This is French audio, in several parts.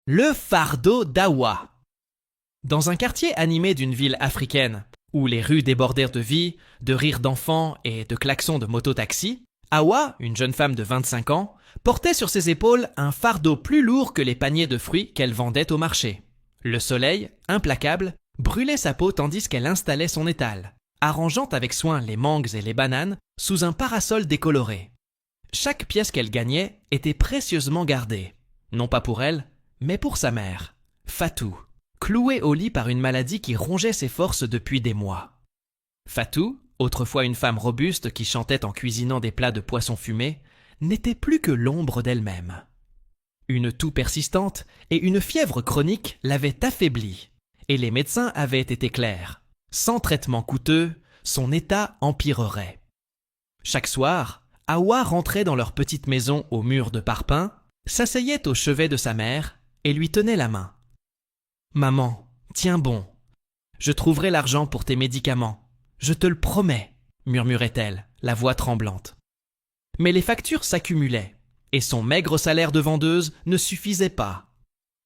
Le fardeau d'Awa. Dans un quartier animé d'une ville africaine, où les rues débordèrent de vie, de rires d'enfants et de klaxons de mototaxis, Awa, une jeune femme de 25 ans, portait sur ses épaules un fardeau plus lourd que les paniers de fruits qu'elle vendait au marché. Le soleil, implacable, brûlait sa peau tandis qu'elle installait son étal, arrangeant avec soin les mangues et les bananes sous un parasol décoloré. Chaque pièce qu'elle gagnait était précieusement gardée, non pas pour elle, mais pour sa mère, Fatou, clouée au lit par une maladie qui rongeait ses forces depuis des mois. Fatou, autrefois une femme robuste qui chantait en cuisinant des plats de poisson fumé, n'était plus que l'ombre d'elle-même. Une toux persistante et une fièvre chronique l'avaient affaiblie, et les médecins avaient été clairs. Sans traitement coûteux, son état empirerait. Chaque soir, Awa rentrait dans leur petite maison aux murs de parpaing, s'asseyait au chevet de sa mère et lui tenait la main. « Maman, tiens bon. Je trouverai l'argent pour tes médicaments. Je te le promets, » murmurait-elle, la voix tremblante. Mais les factures s'accumulaient, et son maigre salaire de vendeuse ne suffisait pas.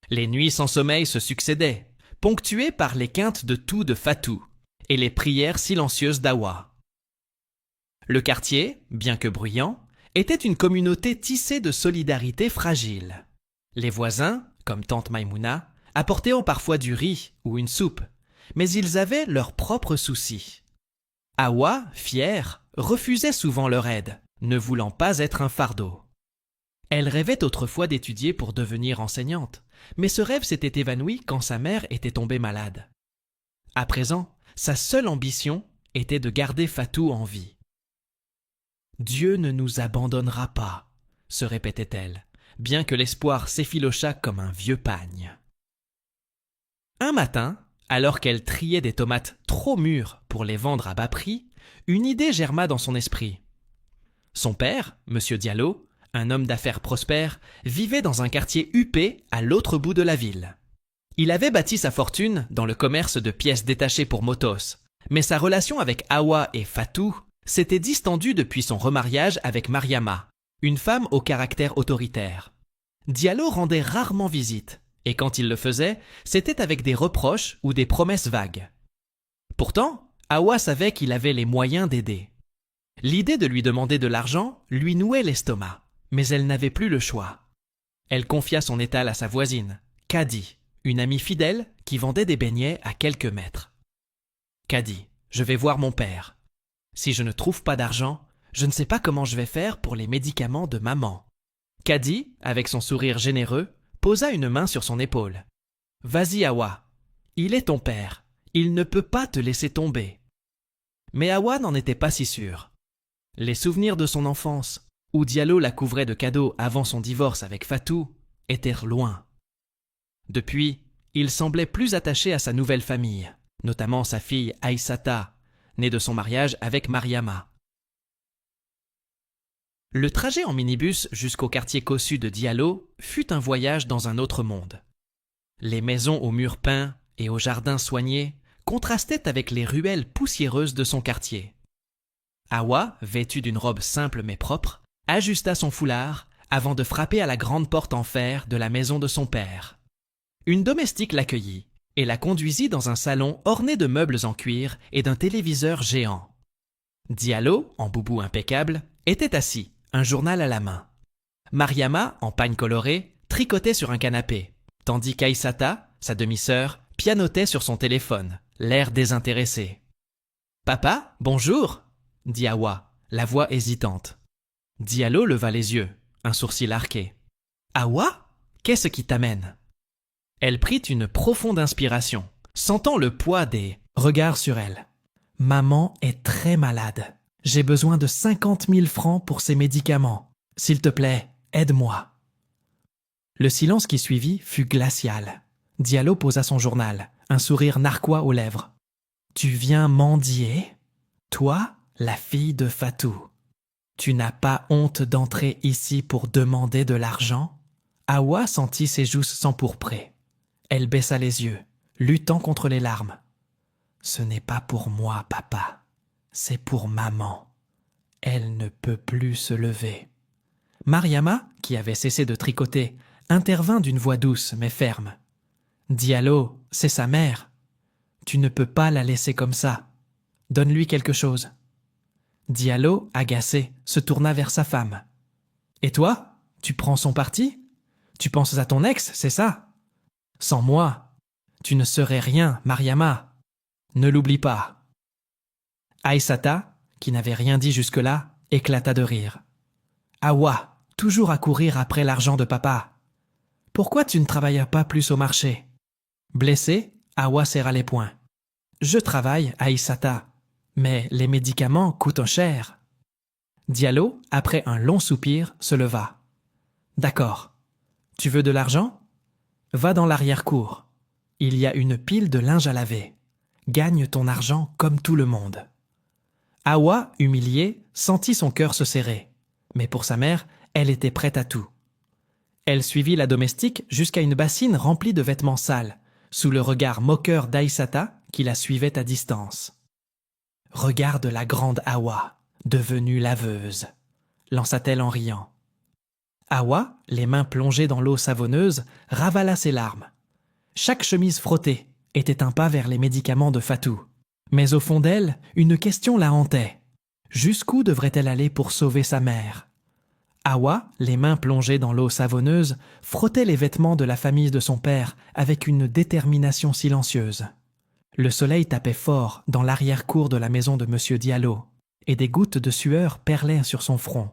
Les nuits sans sommeil se succédaient, ponctuées par les quintes de toux de Fatou et les prières silencieuses d'Awa. Le quartier, bien que bruyant, était une communauté tissée de solidarité fragile. Les voisins, comme tante Maïmouna, apportaient parfois du riz ou une soupe, mais ils avaient leurs propres soucis. Awa, fière, refusait souvent leur aide, ne voulant pas être un fardeau. Elle rêvait autrefois d'étudier pour devenir enseignante, mais ce rêve s'était évanoui quand sa mère était tombée malade. À présent, sa seule ambition était de garder Fatou en vie. « Dieu ne nous abandonnera pas », se répétait-elle, bien que l'espoir s'effilochât comme un vieux pagne. Un matin, alors qu'elle triait des tomates trop mûres pour les vendre à bas prix, une idée germa dans son esprit. Son père, M. Diallo, un homme d'affaires prospère, vivait dans un quartier huppé à l'autre bout de la ville. Il avait bâti sa fortune dans le commerce de pièces détachées pour motos, mais sa relation avec Awa et Fatou s'était distendue depuis son remariage avec Mariama, une femme au caractère autoritaire. Diallo rendait rarement visite, et quand il le faisait, c'était avec des reproches ou des promesses vagues. Pourtant, Awa savait qu'il avait les moyens d'aider. L'idée de lui demander de l'argent lui nouait l'estomac, mais elle n'avait plus le choix. Elle confia son étal à sa voisine, Kadi, une amie fidèle qui vendait des beignets à quelques mètres. « Kadi, je vais voir mon père. Si je ne trouve pas d'argent, je ne sais pas comment je vais faire pour les médicaments de maman. » Kadi, avec son sourire généreux, posa une main sur son épaule. « Vas-y, Awa. Il est ton père. Il ne peut pas te laisser tomber. » Mais Awa n'en était pas si sûre. Les souvenirs de son enfance, où Diallo la couvrait de cadeaux avant son divorce avec Fatou, étaient loin. Depuis, il semblait plus attaché à sa nouvelle famille, notamment sa fille Aïssata, née de son mariage avec Mariama. Le trajet en minibus jusqu'au quartier cossu de Diallo fut un voyage dans un autre monde. Les maisons aux murs peints et aux jardins soignés contrastaient avec les ruelles poussiéreuses de son quartier. Awa, vêtue d'une robe simple mais propre, ajusta son foulard avant de frapper à la grande porte en fer de la maison de son père. Une domestique l'accueillit et la conduisit dans un salon orné de meubles en cuir et d'un téléviseur géant. Diallo, en boubou impeccable, était assis, un journal à la main. Mariama, en pagne colorée, tricotait sur un canapé, tandis qu'Aïssata, sa demi-sœur, pianotait sur son téléphone, l'air désintéressé. « Papa, bonjour !» dit Awa, la voix hésitante. Diallo leva les yeux, un sourcil arqué. « Awa, qu'est-ce qui t'amène ?» Elle prit une profonde inspiration, sentant le poids des regards sur elle. « Maman est très malade. J'ai besoin de 50 000 francs pour ses médicaments. S'il te plaît, aide-moi. » Le silence qui suivit fut glacial. Diallo posa son journal, un sourire narquois aux lèvres. « Tu viens mendier? Toi, la fille de Fatou. Tu n'as pas honte d'entrer ici pour demander de l'argent ?» Awa sentit ses joues s'empourprer. Elle baissa les yeux, luttant contre les larmes. « Ce n'est pas pour moi, papa. C'est pour maman. Elle ne peut plus se lever. » Mariama, qui avait cessé de tricoter, intervint d'une voix douce mais ferme. « Diallo, c'est sa mère. Tu ne peux pas la laisser comme ça. Donne-lui quelque chose. » Diallo, agacé, se tourna vers sa femme. « Et toi, tu prends son parti? Tu penses à ton ex, c'est ça? Sans moi, tu ne serais rien, Mariama. Ne l'oublie pas. » Aïssata, qui n'avait rien dit jusque-là, éclata de rire. « Awa, toujours à courir après l'argent de papa. Pourquoi tu ne travailles pas plus au marché? » Blessé, Awa serra les poings. « Je travaille, Aïssata, mais les médicaments coûtent cher. » Diallo, après un long soupir, se leva. « D'accord. Tu veux de l'argent? Va dans l'arrière-cour. Il y a une pile de linge à laver. Gagne ton argent comme tout le monde. » Awa, humiliée, sentit son cœur se serrer. Mais pour sa mère, elle était prête à tout. Elle suivit la domestique jusqu'à une bassine remplie de vêtements sales, sous le regard moqueur d'Aïssata qui la suivait à distance. « Regarde la grande Awa, devenue laveuse, » lança-t-elle en riant. Awa, les mains plongées dans l'eau savonneuse, ravala ses larmes. Chaque chemise frottée était un pas vers les médicaments de Fatou. Mais au fond d'elle, une question la hantait. Jusqu'où devrait-elle aller pour sauver sa mère? Awa, les mains plongées dans l'eau savonneuse, frottait les vêtements de la famille de son père avec une détermination silencieuse. Le soleil tapait fort dans l'arrière-cour de la maison de M. Diallo, et des gouttes de sueur perlaient sur son front.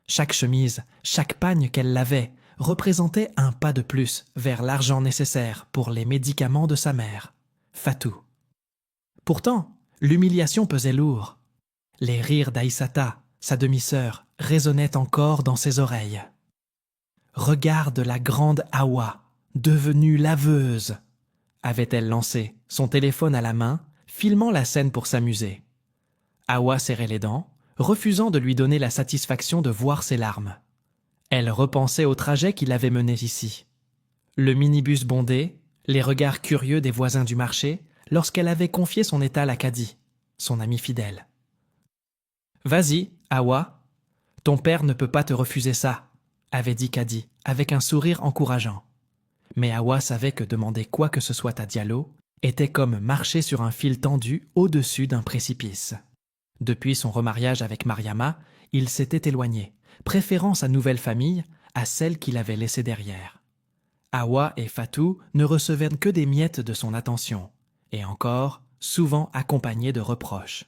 Chaque chemise, chaque pagne qu'elle lavait, représentait un pas de plus vers l'argent nécessaire pour les médicaments de sa mère, Fatou. Pourtant, l'humiliation pesait lourd. Les rires d'Aïssata, sa demi-sœur, résonnaient encore dans ses oreilles. « Regarde la grande Awa, devenue laveuse !» avait-elle lancé, son téléphone à la main, filmant la scène pour s'amuser. Awa serrait les dents, refusant de lui donner la satisfaction de voir ses larmes. Elle repensait au trajet qui l'avait menée ici. Le minibus bondé, les regards curieux des voisins du marché, lorsqu'elle avait confié son étal à Kadi, son ami fidèle. « Vas-y, Awa, ton père ne peut pas te refuser ça, » avait dit Kadi, avec un sourire encourageant. Mais Awa savait que demander quoi que ce soit à Diallo était comme marcher sur un fil tendu au-dessus d'un précipice. Depuis son remariage avec Mariama, il s'était éloigné, préférant sa nouvelle famille à celle qu'il avait laissée derrière. Awa et Fatou ne recevaient que des miettes de son attention, et encore, souvent accompagnées de reproches.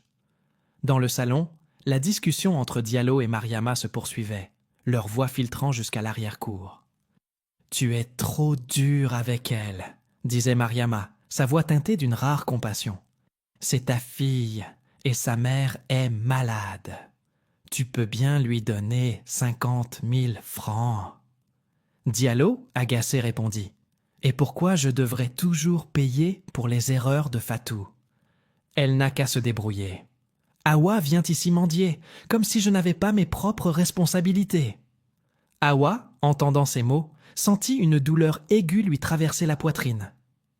Dans le salon, la discussion entre Diallo et Mariama se poursuivait, leur voix filtrant jusqu'à l'arrière-cour. « Tu es trop dur avec elle, » disait Mariama, sa voix teintée d'une rare compassion. « C'est ta fille, et sa mère est malade. Tu peux bien lui donner 50 000 francs. » Diallo, agacé, répondit. « Et pourquoi je devrais toujours payer pour les erreurs de Fatou? Elle n'a qu'à se débrouiller. Awa vient ici mendier, comme si je n'avais pas mes propres responsabilités. » Awa, entendant ces mots, sentit une douleur aiguë lui traverser la poitrine.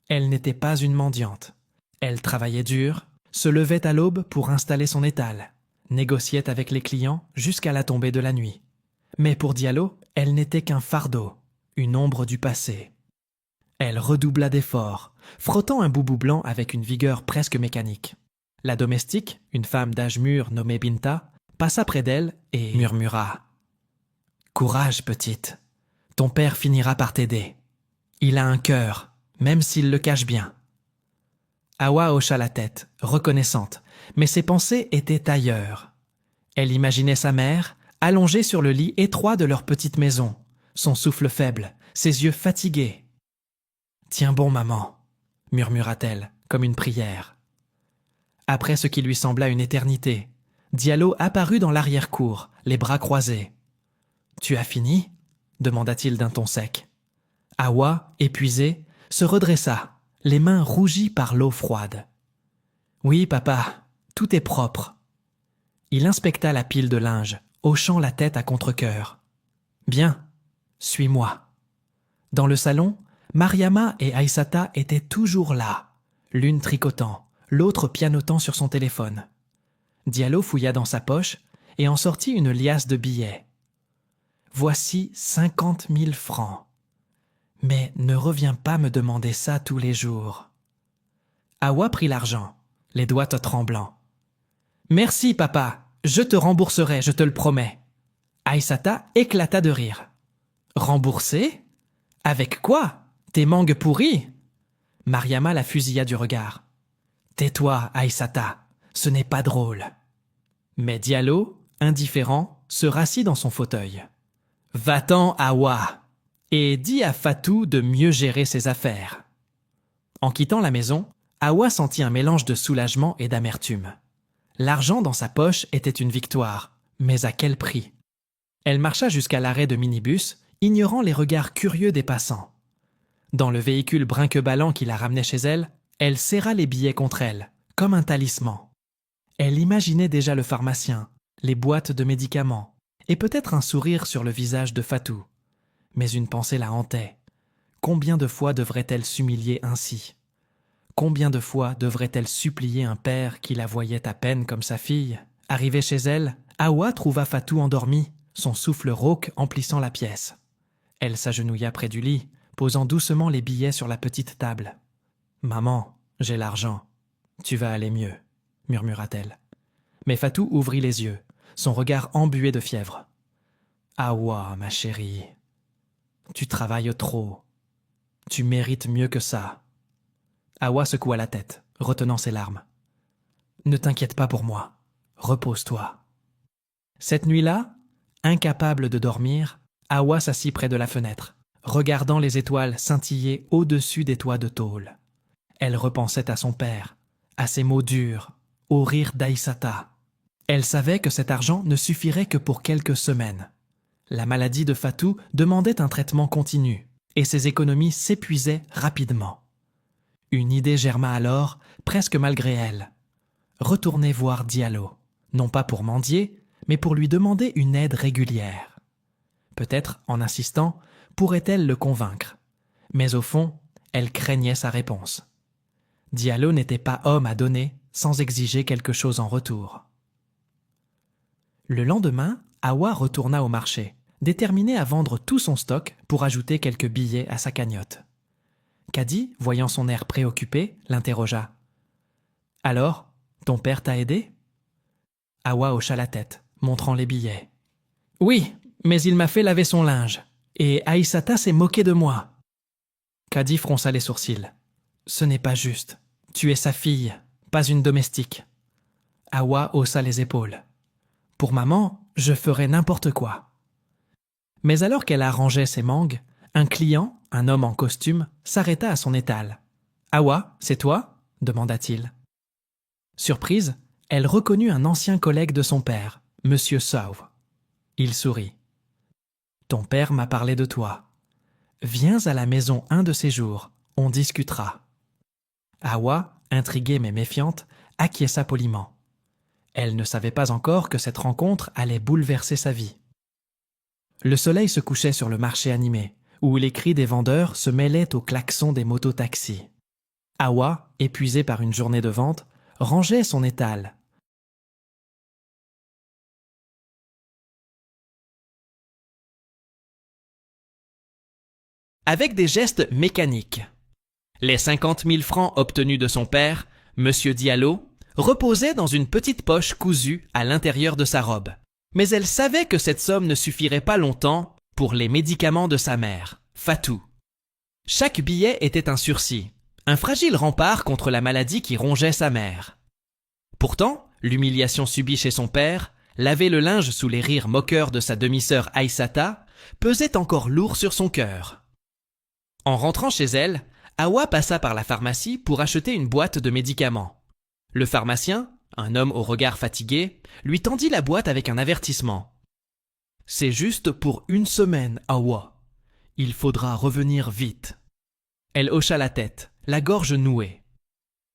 Elle n'était pas une mendiante. Elle travaillait dur, se levait à l'aube pour installer son étal, négociait avec les clients jusqu'à la tombée de la nuit. Mais pour Diallo, elle n'était qu'un fardeau, une ombre du passé. Elle redoubla d'efforts, frottant un boubou blanc avec une vigueur presque mécanique. La domestique, une femme d'âge mûr nommée Binta, passa près d'elle et murmura « Courage, petite. Ton père finira par t'aider. Il a un cœur, même s'il le cache bien. » Awa hocha la tête, reconnaissante, mais ses pensées étaient ailleurs. Elle imaginait sa mère, allongée sur le lit étroit de leur petite maison, son souffle faible, ses yeux fatigués. « Tiens bon, maman, » murmura-t-elle, comme une prière. Après ce qui lui sembla une éternité, Diallo apparut dans l'arrière-cour, les bras croisés. « Tu as fini ?» demanda-t-il d'un ton sec. Awa, épuisée, se redressa, les mains rougies par l'eau froide. « Oui, papa, tout est propre. » Il inspecta la pile de linge, hochant la tête à contre-cœur. « Bien, suis-moi. » Dans le salon, Mariama et Aïssata étaient toujours là, l'une tricotant, l'autre pianotant sur son téléphone. Diallo fouilla dans sa poche et en sortit une liasse de billets. « Voici 50 000 francs. Mais ne reviens pas me demander ça tous les jours. Awa prit l'argent, les doigts tremblants. Merci, papa, je te rembourserai, je te le promets. Aïssata éclata de rire. Rembourser? Avec quoi? Tes mangues pourries? Mariama la fusilla du regard. Tais-toi, Aïssata, ce n'est pas drôle. Mais Diallo, indifférent, se rassit dans son fauteuil. Va-t'en, Awa, et dis à Fatou de mieux gérer ses affaires. En quittant la maison, Awa sentit un mélange de soulagement et d'amertume. L'argent dans sa poche était une victoire, mais à quel prix? Elle marcha jusqu'à l'arrêt de minibus, ignorant les regards curieux des passants. Dans le véhicule brinque-ballant qui la ramenait chez elle, elle serra les billets contre elle, comme un talisman. Elle imaginait déjà le pharmacien, les boîtes de médicaments, et peut-être un sourire sur le visage de Fatou. Mais une pensée la hantait. Combien de fois devrait-elle s'humilier ainsi? Combien de fois devrait-elle supplier un père qui la voyait à peine comme sa fille? Arrivée chez elle, Awa trouva Fatou endormie, son souffle rauque emplissant la pièce. Elle s'agenouilla près du lit, posant doucement les billets sur la petite table. « Maman, j'ai l'argent. Tu vas aller mieux, » murmura-t-elle. Mais Fatou ouvrit les yeux, son regard embué de fièvre. « Awa, ma chérie, tu travailles trop. Tu mérites mieux que ça. » Awa secoua la tête, retenant ses larmes. « Ne t'inquiète pas pour moi. Repose-toi. » Cette nuit-là, incapable de dormir, Awa s'assit près de la fenêtre, regardant les étoiles scintiller au-dessus des toits de tôle. Elle repensait à son père, à ses mots durs, au rire d'Aïssata. Elle savait que cet argent ne suffirait que pour quelques semaines. La maladie de Fatou demandait un traitement continu, et ses économies s'épuisaient rapidement. Une idée germa alors, presque malgré elle. Retourner voir Diallo, non pas pour mendier, mais pour lui demander une aide régulière. Peut-être, en insistant, pourrait-elle le convaincre. Mais au fond, elle craignait sa réponse. Diallo n'était pas homme à donner sans exiger quelque chose en retour. Le lendemain, Awa retourna au marché, déterminée à vendre tout son stock pour ajouter quelques billets à sa cagnotte. Kadi, voyant son air préoccupé, l'interrogea. « Alors, ton père t'a aidé ?» Awa hocha la tête, montrant les billets. « Oui, mais il m'a fait laver son linge, et Aïssata s'est moquée de moi. » Kadi fronça les sourcils. « Ce n'est pas juste. Tu es sa fille, pas une domestique. » Awa haussa les épaules. « Pour maman, je ferais n'importe quoi. » Mais alors qu'elle arrangeait ses mangues, un client, un homme en costume, s'arrêta à son étal. « Awa, c'est toi ?» demanda-t-il. Surprise, elle reconnut un ancien collègue de son père, Monsieur Sauve. Il sourit. « Ton père m'a parlé de toi. Viens à la maison un de ces jours, on discutera. » Awa, intriguée mais méfiante, acquiesça poliment. Elle ne savait pas encore que cette rencontre allait bouleverser sa vie. Le soleil se couchait sur le marché animé, où les cris des vendeurs se mêlaient aux klaxons des mototaxis. Awa, épuisée par une journée de vente, rangeait son étal. Avec des gestes mécaniques. Les 50 000 francs obtenus de son père, Monsieur Diallo, reposaient dans une petite poche cousue à l'intérieur de sa robe. Mais elle savait que cette somme ne suffirait pas longtemps pour les médicaments de sa mère, Fatou. Chaque billet était un sursis, un fragile rempart contre la maladie qui rongeait sa mère. Pourtant, l'humiliation subie chez son père, laver le linge sous les rires moqueurs de sa demi-sœur Aïssata, pesait encore lourd sur son cœur. En rentrant chez elle, Awa passa par la pharmacie pour acheter une boîte de médicaments. Le pharmacien, un homme au regard fatigué, lui tendit la boîte avec un avertissement. « C'est juste pour une semaine, Awa. Il faudra revenir vite. » Elle hocha la tête, la gorge nouée.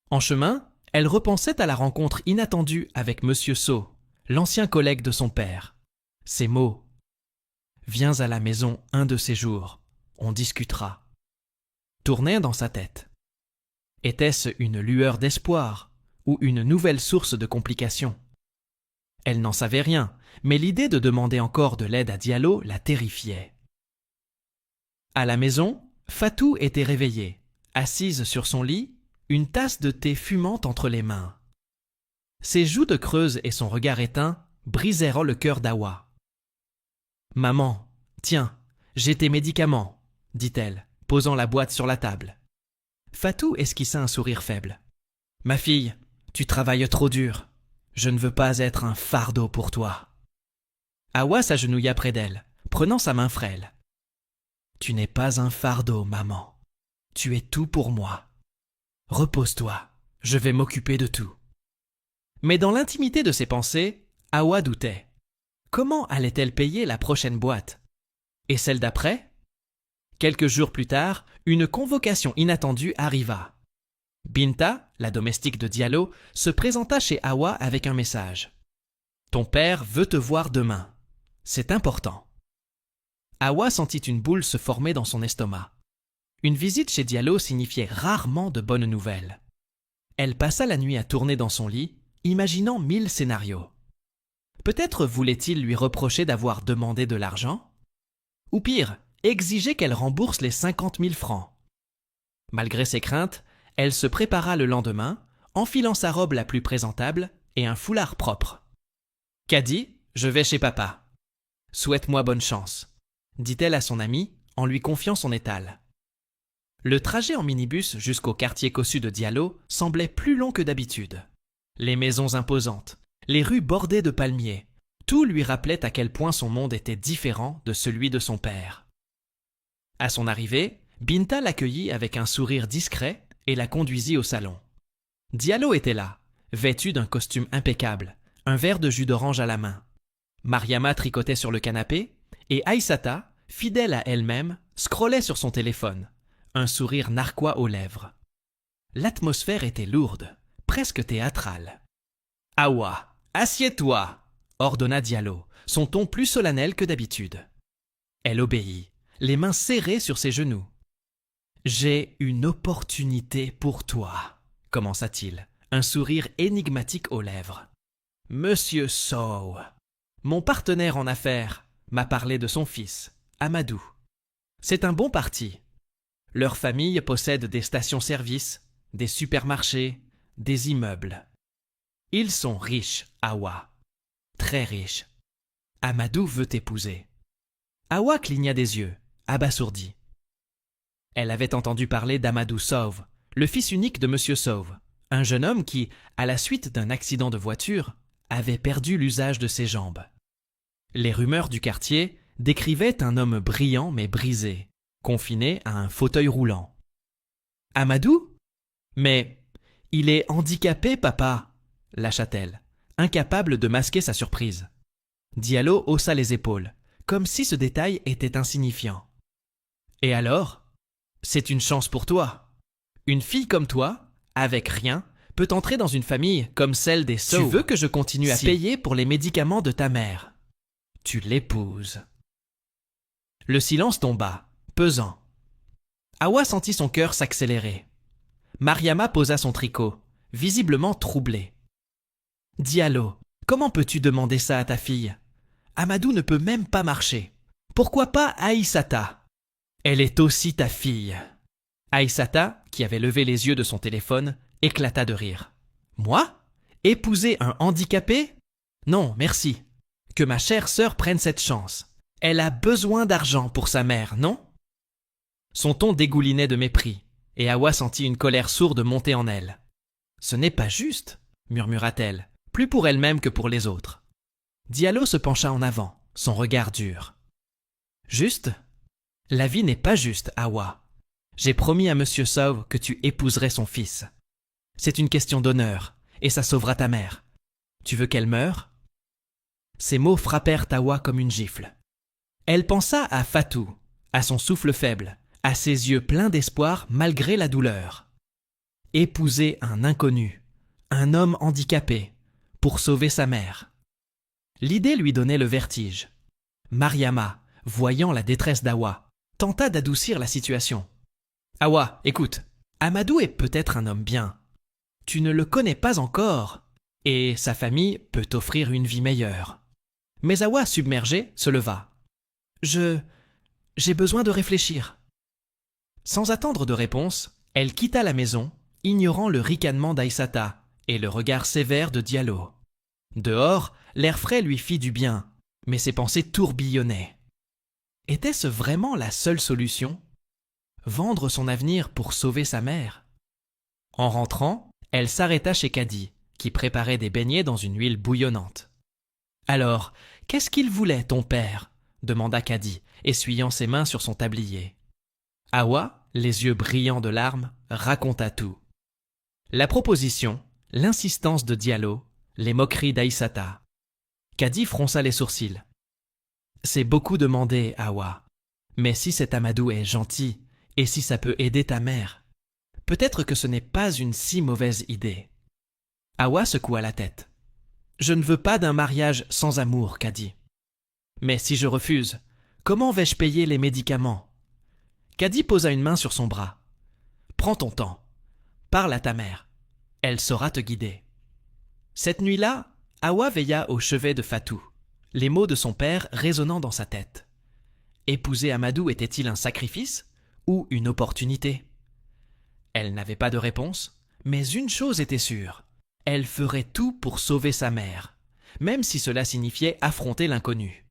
En chemin, elle repensait à la rencontre inattendue avec Monsieur So, l'ancien collègue de son père. Ces mots. « Viens à la maison un de ces jours, on discutera. » Tournaient dans sa tête. Était-ce une lueur d'espoir ou une nouvelle source de complications? Elle n'en savait rien, mais l'idée de demander encore de l'aide à Diallo la terrifiait. À la maison, Fatou était réveillée, assise sur son lit, une tasse de thé fumante entre les mains. Ses joues de creuses et son regard éteint brisèrent le cœur d'Awa. « Maman, tiens, j'ai tes médicaments, dit-elle, posant la boîte sur la table. Fatou esquissa un sourire faible. « Ma fille, tu travailles trop dur. Je ne veux pas être un fardeau pour toi. » Awa s'agenouilla près d'elle, prenant sa main frêle. « Tu n'es pas un fardeau, maman. Tu es tout pour moi. Repose-toi, je vais m'occuper de tout. » Mais dans l'intimité de ses pensées, Awa doutait. Comment allait-elle payer la prochaine boîte? Et celle d'après? Quelques jours plus tard, une convocation inattendue arriva. Binta, la domestique de Diallo, se présenta chez Awa avec un message. « Ton père veut te voir demain. C'est important. » Awa sentit une boule se former dans son estomac. Une visite chez Diallo signifiait rarement de bonnes nouvelles. Elle passa la nuit à tourner dans son lit, imaginant 1000 scénarios. Peut-être voulait-il lui reprocher d'avoir demandé de l'argent? Ou pire, exiger qu'elle rembourse les 50 000 francs. Malgré ses craintes, elle se prépara le lendemain, enfilant sa robe la plus présentable et un foulard propre. « Kadi, je vais chez papa. Souhaite-moi bonne chance, » dit-elle à son amie en lui confiant son étal. Le trajet en minibus jusqu'au quartier cossu de Diallo semblait plus long que d'habitude. Les maisons imposantes, les rues bordées de palmiers, tout lui rappelait à quel point son monde était différent de celui de son père. À son arrivée, Binta l'accueillit avec un sourire discret et la conduisit au salon. Diallo était là, vêtu d'un costume impeccable, un verre de jus d'orange à la main. Mariama tricotait sur le canapé et Aïssata, fidèle à elle-même, scrollait sur son téléphone, un sourire narquois aux lèvres. L'atmosphère était lourde, presque théâtrale. « Awa, assieds-toi !» ordonna Diallo, son ton plus solennel que d'habitude. Elle obéit, les mains serrées sur ses genoux. « J'ai une opportunité pour toi, » commença-t-il, un sourire énigmatique aux lèvres. « Monsieur Sow, mon partenaire en affaires, m'a parlé de son fils, Amadou. C'est un bon parti. Leur famille possède des stations-service, des supermarchés, des immeubles. Ils sont riches, Awa. Très riches. Amadou veut t'épouser. » Awa cligna des yeux, abasourdie. Elle avait entendu parler d'Amadou Sow, le fils unique de Monsieur Sow, un jeune homme qui, à la suite d'un accident de voiture, avait perdu l'usage de ses jambes. Les rumeurs du quartier décrivaient un homme brillant mais brisé, confiné à un fauteuil roulant. « Amadou ? Mais il est handicapé, papa !» lâcha-t-elle, incapable de masquer sa surprise. Diallo haussa les épaules, comme si ce détail était insignifiant. « Et alors ? C'est une chance pour toi. Une fille comme toi, avec rien, peut entrer dans une famille comme celle des Sow. Tu veux que je continue à payer pour les médicaments de ta mère. Tu l'épouses. » Le silence tomba, pesant. Awa sentit son cœur s'accélérer. Mariama posa son tricot, visiblement troublée. « Diallo, comment peux-tu demander ça à ta fille? Amadou ne peut même pas marcher. Pourquoi pas Aïssata? Elle est aussi ta fille. » Aïssata, qui avait levé les yeux de son téléphone, éclata de rire. « Moi? Épouser un handicapé? Non, merci. Que ma chère sœur prenne cette chance. Elle a besoin d'argent pour sa mère, non ?» Son ton dégoulinait de mépris, et Awa sentit une colère sourde monter en elle. « Ce n'est pas juste, » murmura-t-elle, plus pour elle-même que pour les autres. Diallo se pencha en avant, son regard dur. « Juste? La vie n'est pas juste, Awa. J'ai promis à Monsieur Sow que tu épouserais son fils. C'est une question d'honneur, et ça sauvera ta mère. Tu veux qu'elle meure ?» Ces mots frappèrent Awa comme une gifle. Elle pensa à Fatou, à son souffle faible, à ses yeux pleins d'espoir malgré la douleur. Épouser un inconnu, un homme handicapé, pour sauver sa mère. L'idée lui donnait le vertige. Mariama, voyant la détresse d'Awa, tenta d'adoucir la situation. « Awa, écoute, Amadou est peut-être un homme bien. Tu ne le connais pas encore, et sa famille peut t'offrir une vie meilleure. » Mais Awa, submergée, se leva. « J'ai besoin de réfléchir. » Sans attendre de réponse, elle quitta la maison, ignorant le ricanement d'Aïssata et le regard sévère de Diallo. Dehors, l'air frais lui fit du bien, mais ses pensées tourbillonnaient. Était-ce vraiment la seule solution? Vendre son avenir pour sauver sa mère? En rentrant, elle s'arrêta chez Kadi, qui préparait des beignets dans une huile bouillonnante. « Alors, qu'est-ce qu'il voulait, ton père ?» demanda Kadi, essuyant ses mains sur son tablier. Hawa, les yeux brillants de larmes, raconta tout. La proposition, l'insistance de Diallo, les moqueries d'Aïssata. Kadi fronça les sourcils. « C'est beaucoup demandé, Hawa. Mais si cet Amadou est gentil, et si ça peut aider ta mère, peut-être que ce n'est pas une si mauvaise idée. » Hawa secoua la tête. « Je ne veux pas d'un mariage sans amour, Kadi. Mais si je refuse, comment vais-je payer les médicaments ?» Kadi posa une main sur son bras. « Prends ton temps. Parle à ta mère. Elle saura te guider. » Cette nuit-là, Hawa veilla au chevet de Fatou, les mots de son père résonnant dans sa tête. Épouser Amadou était-il un sacrifice ou une opportunité? Elle n'avait pas de réponse, mais une chose était sûre. Elle ferait tout pour sauver sa mère, même si cela signifiait affronter l'inconnu.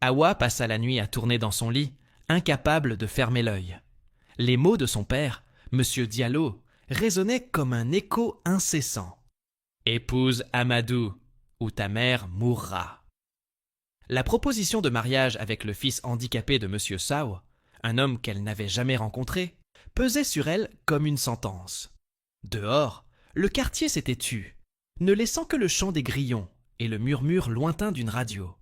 Hawa passa la nuit à tourner dans son lit, incapable de fermer l'œil. Les mots de son père, Monsieur Diallo, résonnaient comme un écho incessant. « Épouse Amadou, ou ta mère mourra. » La proposition de mariage avec le fils handicapé de Monsieur Sao, un homme qu'elle n'avait jamais rencontré, pesait sur elle comme une sentence. Dehors, le quartier s'était tu, ne laissant que le chant des grillons et le murmure lointain d'une radio.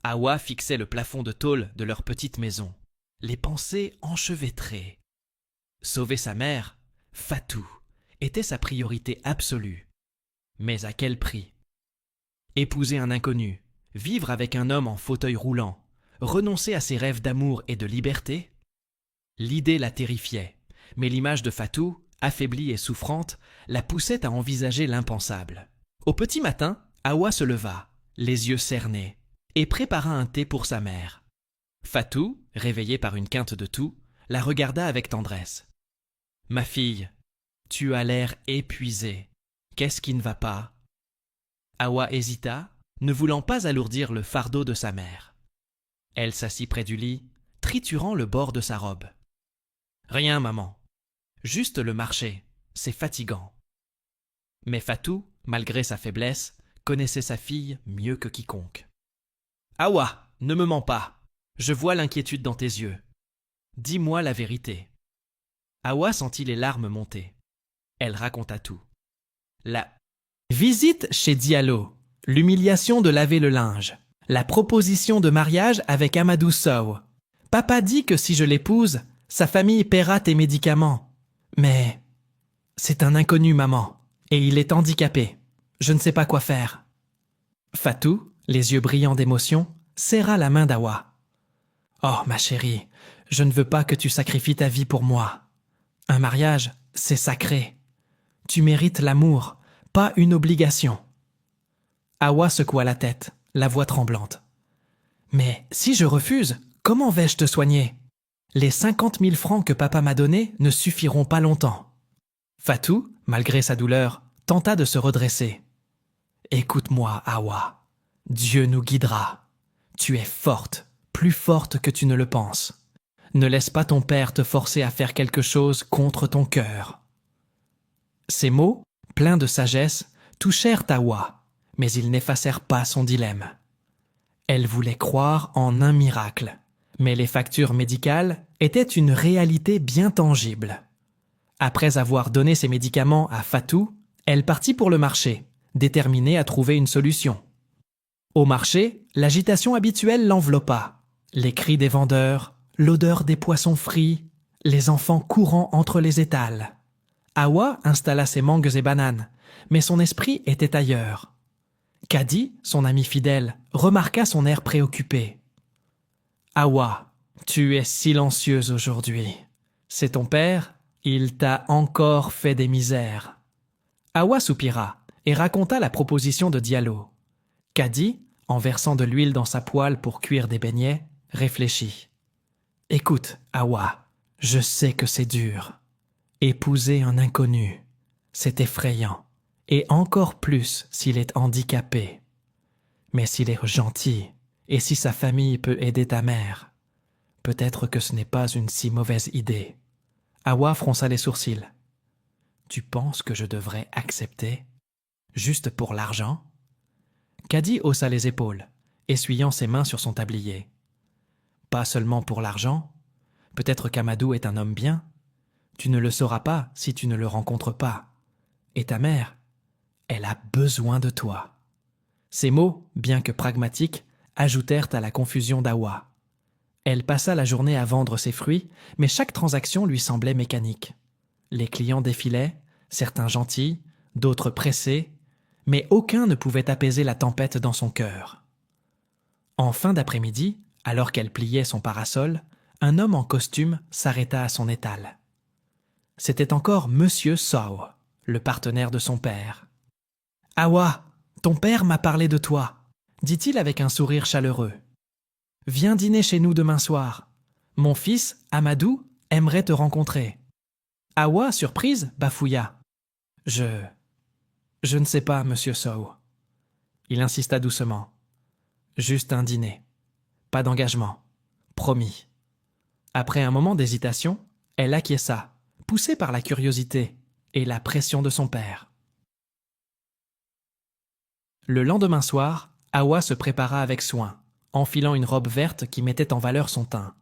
Hawa fixait le plafond de tôle de leur petite maison, les pensées enchevêtrées. Sauver sa mère, Fatou, était sa priorité absolue. Mais à quel prix? Épouser un inconnu, vivre avec un homme en fauteuil roulant, renoncer à ses rêves d'amour et de liberté? L'idée la terrifiait, mais l'image de Fatou, affaiblie et souffrante, la poussait à envisager l'impensable. Au petit matin, Hawa se leva, les yeux cernés, et prépara un thé pour sa mère. Fatou, réveillée par une quinte de toux, la regarda avec tendresse. « Ma fille, tu as l'air épuisée. Qu'est-ce qui ne va pas ?» Hawa hésita, ne voulant pas alourdir le fardeau de sa mère. Elle s'assit près du lit, triturant le bord de sa robe. « Rien, maman. Juste le marché. C'est fatigant. » Mais Fatou, malgré sa faiblesse, connaissait sa fille mieux que quiconque. « Hawa, ne me mens pas. Je vois l'inquiétude dans tes yeux. Dis-moi la vérité. » Hawa sentit les larmes monter. Elle raconta tout. La visite chez Diallo, l'humiliation de laver le linge, la proposition de mariage avec Amadou Sow. Papa dit que si je l'épouse, sa famille paiera tes médicaments. Mais c'est un inconnu, maman, et il est handicapé. Je ne sais pas quoi faire. Fatou, les yeux brillants d'émotion, serra la main d'Hawa. « Oh, ma chérie, je ne veux pas que tu sacrifies ta vie pour moi. Un mariage, c'est sacré. Tu mérites l'amour, pas une obligation. » Hawa secoua la tête, la voix tremblante. « Mais si je refuse, comment vais-je te soigner? Les 50 000 francs que papa m'a donnés ne suffiront pas longtemps. » Fatou, malgré sa douleur, tenta de se redresser. « Écoute-moi, Hawa. Dieu nous guidera. Tu es forte, plus forte que tu ne le penses. Ne laisse pas ton père te forcer à faire quelque chose contre ton cœur. » Ces mots, pleins de sagesse, touchèrent Hawa, mais ils n'effacèrent pas son dilemme. Elle voulait croire en un miracle, mais les factures médicales étaient une réalité bien tangible. Après avoir donné ses médicaments à Fatou, elle partit pour le marché, déterminée à trouver une solution. Au marché, l'agitation habituelle l'enveloppa. Les cris des vendeurs, l'odeur des poissons frits, les enfants courant entre les étals. Hawa installa ses mangues et bananes, mais son esprit était ailleurs. Kadi, son ami fidèle, remarqua son air préoccupé. « Hawa, tu es silencieuse aujourd'hui. C'est ton père, il t'a encore fait des misères. » Hawa soupira et raconta la proposition de Diallo. Kadi, en versant de l'huile dans sa poêle pour cuire des beignets, réfléchit. « Écoute, Hawa, Je sais que c'est dur. Épouser un inconnu, c'est effrayant, et encore plus s'il est handicapé. Mais s'il est gentil, et si sa famille peut aider ta mère, peut-être que ce n'est pas une si mauvaise idée. Hawa fronça les sourcils. Tu penses que je devrais accepter? Juste pour l'argent? Caddy haussa les épaules, essuyant ses mains sur son tablier. Pas seulement pour l'argent. Peut-être qu'Amadou est un homme bien. Tu ne le sauras pas si tu ne le rencontres pas. Et ta mère, elle a besoin de toi. Ces mots, bien que pragmatiques, ajoutèrent à la confusion d'Hawa. Elle passa la journée à vendre ses fruits, mais chaque transaction lui semblait mécanique. Les clients défilaient, certains gentils, d'autres pressés, mais aucun ne pouvait apaiser la tempête dans son cœur. En fin d'après-midi, alors qu'elle pliait son parasol, un homme en costume s'arrêta à son étal. C'était encore Monsieur Sow, le partenaire de son père. « Hawa, ton père m'a parlé de toi, » dit-il avec un sourire chaleureux. « Viens dîner chez nous demain soir. Mon fils, Amadou, aimerait te rencontrer. » Hawa, surprise, bafouilla. « Je ne sais pas, Monsieur Sow. » Il insista doucement. « Juste un dîner. Pas d'engagement. Promis. » Après un moment d'hésitation, elle acquiesça, poussée par la curiosité et la pression de son père. Le lendemain soir, Hawa se prépara avec soin, enfilant une robe verte qui mettait en valeur son teint.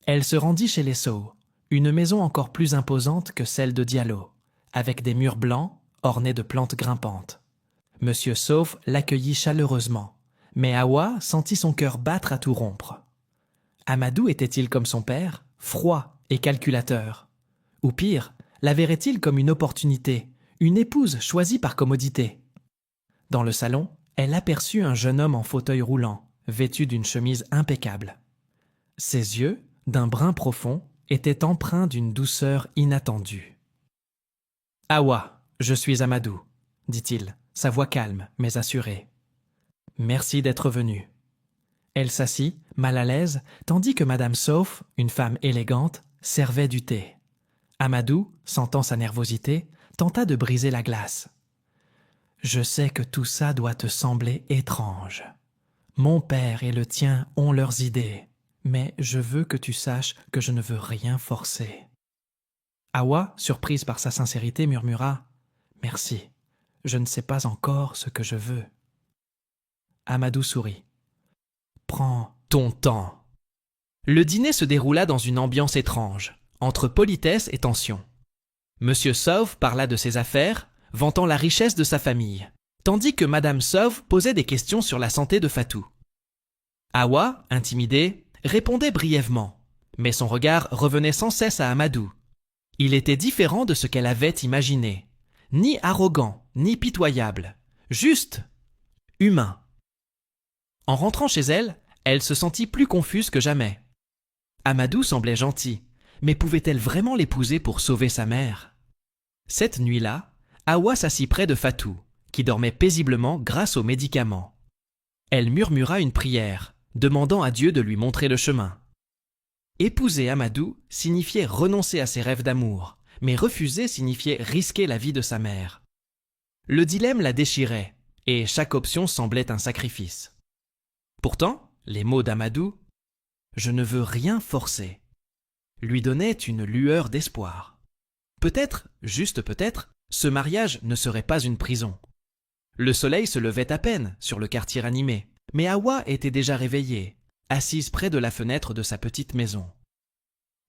Elle se rendit chez les Sow, une maison encore plus imposante que celle de Diallo, avec des murs blancs ornés de plantes grimpantes. Monsieur Sow l'accueillit chaleureusement, mais Hawa sentit son cœur battre à tout rompre. Amadou était-il comme son père, froid et calculateur? Ou pire, la verrait-il comme une opportunité, une épouse choisie par commodité? Dans le salon, elle aperçut un jeune homme en fauteuil roulant, vêtu d'une chemise impeccable. Ses yeux, d'un brun profond, étaient empreints d'une douceur inattendue. « Hawa, je suis Amadou, » dit-il, sa voix calme mais assurée. « Merci d'être venue. » Elle s'assit, mal à l'aise, tandis que Madame Sow, une femme élégante, servait du thé. Amadou, sentant sa nervosité, tenta de briser la glace. « Je sais que tout ça doit te sembler étrange. Mon père et le tien ont leurs idées, mais je veux que tu saches que je ne veux rien forcer. » Hawa, surprise par sa sincérité, murmura « Merci, je ne sais pas encore ce que je veux. » Amadou sourit. « Prends ton temps. » Le dîner se déroula dans une ambiance étrange, entre politesse et tension. Monsieur Sow parla de ses affaires, vantant la richesse de sa famille, tandis que Madame Sow posait des questions sur la santé de Fatou. Hawa, intimidée, répondait brièvement, mais son regard revenait sans cesse à Amadou. Il était différent de ce qu'elle avait imaginé, ni arrogant, ni pitoyable, juste humain. En rentrant chez elle, elle se sentit plus confuse que jamais. Amadou semblait gentil, mais pouvait-elle vraiment l'épouser pour sauver sa mère? Cette nuit-là, Hawa s'assit près de Fatou, qui dormait paisiblement grâce aux médicaments. Elle murmura une prière, demandant à Dieu de lui montrer le chemin. Épouser Amadou signifiait renoncer à ses rêves d'amour, mais refuser signifiait risquer la vie de sa mère. Le dilemme la déchirait, et chaque option semblait un sacrifice. Pourtant, les mots d'Amadou « Je ne veux rien forcer » lui donnaient une lueur d'espoir. Peut-être, juste peut-être, ce mariage ne serait pas une prison. Le soleil se levait à peine sur le quartier animé, mais Hawa était déjà réveillée, assise près de la fenêtre de sa petite maison.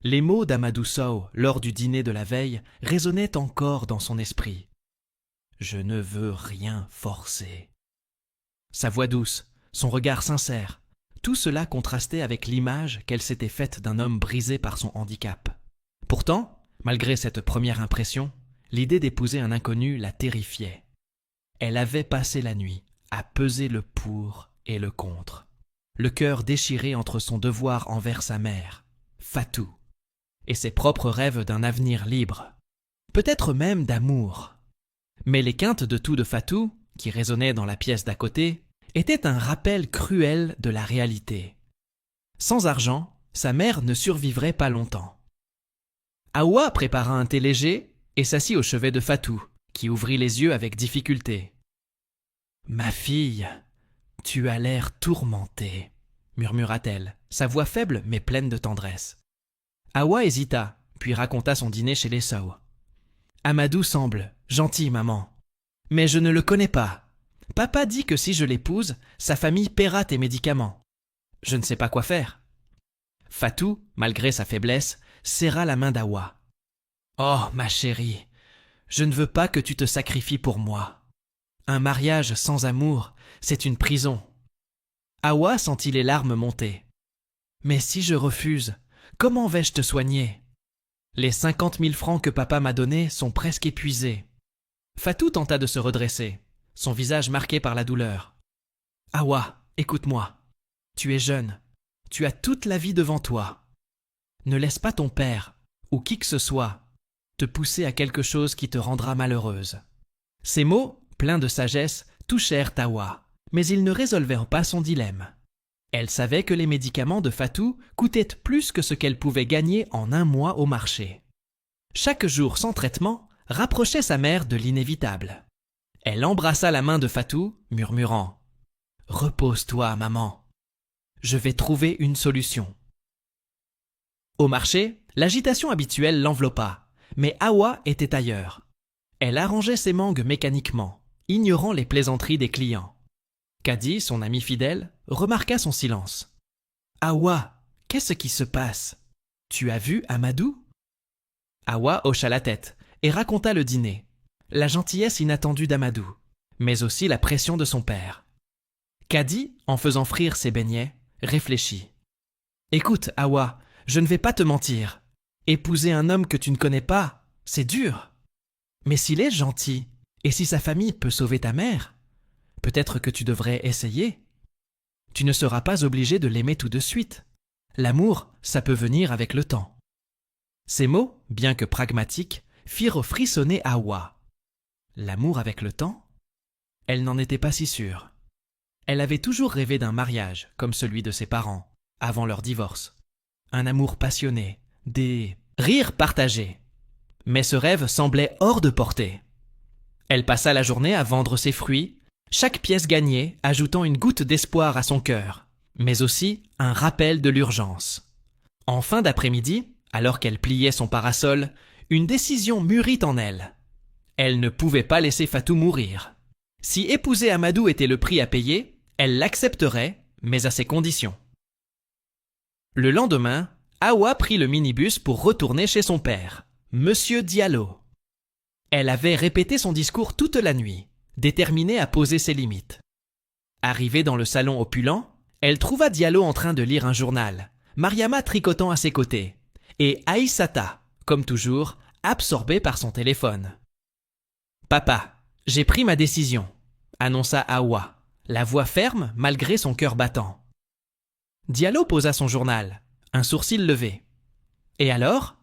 Les mots d'Amadou Sow lors du dîner de la veille résonnaient encore dans son esprit. « Je ne veux rien forcer. » Sa voix douce, son regard sincère, tout cela contrastait avec l'image qu'elle s'était faite d'un homme brisé par son handicap. Pourtant, malgré cette première impression, l'idée d'épouser un inconnu la terrifiait. Elle avait passé la nuit à peser le pour et le contre, le cœur déchiré entre son devoir envers sa mère, Fatou, et ses propres rêves d'un avenir libre, peut-être même d'amour. Mais les quintes de tout de Fatou, qui résonnaient dans la pièce d'à côté, étaient un rappel cruel de la réalité. Sans argent, sa mère ne survivrait pas longtemps. Hawa prépara un thé léger et s'assit au chevet de Fatou, qui ouvrit les yeux avec difficulté. « Ma fille, tu as l'air tourmentée, » murmura-t-elle, sa voix faible mais pleine de tendresse. Hawa hésita, puis raconta son dîner chez les Sow. « Amadou semble gentil, maman. Mais je ne le connais pas. Papa dit que si je l'épouse, sa famille paiera tes médicaments. Je ne sais pas quoi faire. » Fatou, malgré sa faiblesse, serra la main d'Hawa. « Oh, ma chérie, je ne veux pas que tu te sacrifies pour moi. Un mariage sans amour, c'est une prison. » Hawa sentit les larmes monter. « Mais si je refuse, comment vais-je te soigner? Les 50 000 francs que papa m'a donnés sont presque épuisés. » Fatou tenta de se redresser, son visage marqué par la douleur. « Hawa, écoute-moi. Tu es jeune. Tu as toute la vie devant toi. Ne laisse pas ton père, ou qui que ce soit, te pousser à quelque chose qui te rendra malheureuse. » Ces mots, pleins de sagesse, touchèrent Hawa, mais ils ne résolvèrent pas son dilemme. Elle savait que les médicaments de Fatou coûtaient plus que ce qu'elle pouvait gagner en un mois au marché. Chaque jour sans traitement rapprochait sa mère de l'inévitable. Elle embrassa la main de Fatou, murmurant « Repose-toi, maman. Je vais trouver une solution. » Au marché, l'agitation habituelle l'enveloppa, mais Hawa était ailleurs. Elle arrangeait ses mangues mécaniquement, ignorant les plaisanteries des clients. Kadi, son ami fidèle, remarqua son silence. « Hawa, qu'est-ce qui se passe? Tu as vu Amadou ?» Hawa hocha la tête et raconta le dîner, la gentillesse inattendue d'Amadou, mais aussi la pression de son père. Kadi, en faisant frire ses beignets, réfléchit. « Écoute, Hawa, je ne vais pas te mentir. Épouser un homme que tu ne connais pas, c'est dur. Mais s'il est gentil, et si sa famille peut sauver ta mère, peut-être que tu devrais essayer. Tu ne seras pas obligé de l'aimer tout de suite. L'amour, ça peut venir avec le temps. » Ces mots, bien que pragmatiques, firent frissonner Hawa. L'amour avec le temps? Elle n'en était pas si sûre. Elle avait toujours rêvé d'un mariage, comme celui de ses parents, avant leur divorce. Un amour passionné, des rires partagés. Mais ce rêve semblait hors de portée. Elle passa la journée à vendre ses fruits, chaque pièce gagnée ajoutant une goutte d'espoir à son cœur, mais aussi un rappel de l'urgence. En fin d'après-midi, alors qu'elle pliait son parasol, une décision mûrit en elle. Elle ne pouvait pas laisser Fatou mourir. Si épouser Amadou était le prix à payer, elle l'accepterait, mais à ses conditions. Le lendemain, Hawa prit le minibus pour retourner chez son père, Monsieur Diallo. Elle avait répété son discours toute la nuit, déterminée à poser ses limites. Arrivée dans le salon opulent, elle trouva Diallo en train de lire un journal, Mariama tricotant à ses côtés, et Aïssata, comme toujours, absorbée par son téléphone. « Papa, j'ai pris ma décision », annonça Hawa, la voix ferme malgré son cœur battant. Diallo posa son journal, un sourcil levé. « Et alors ?»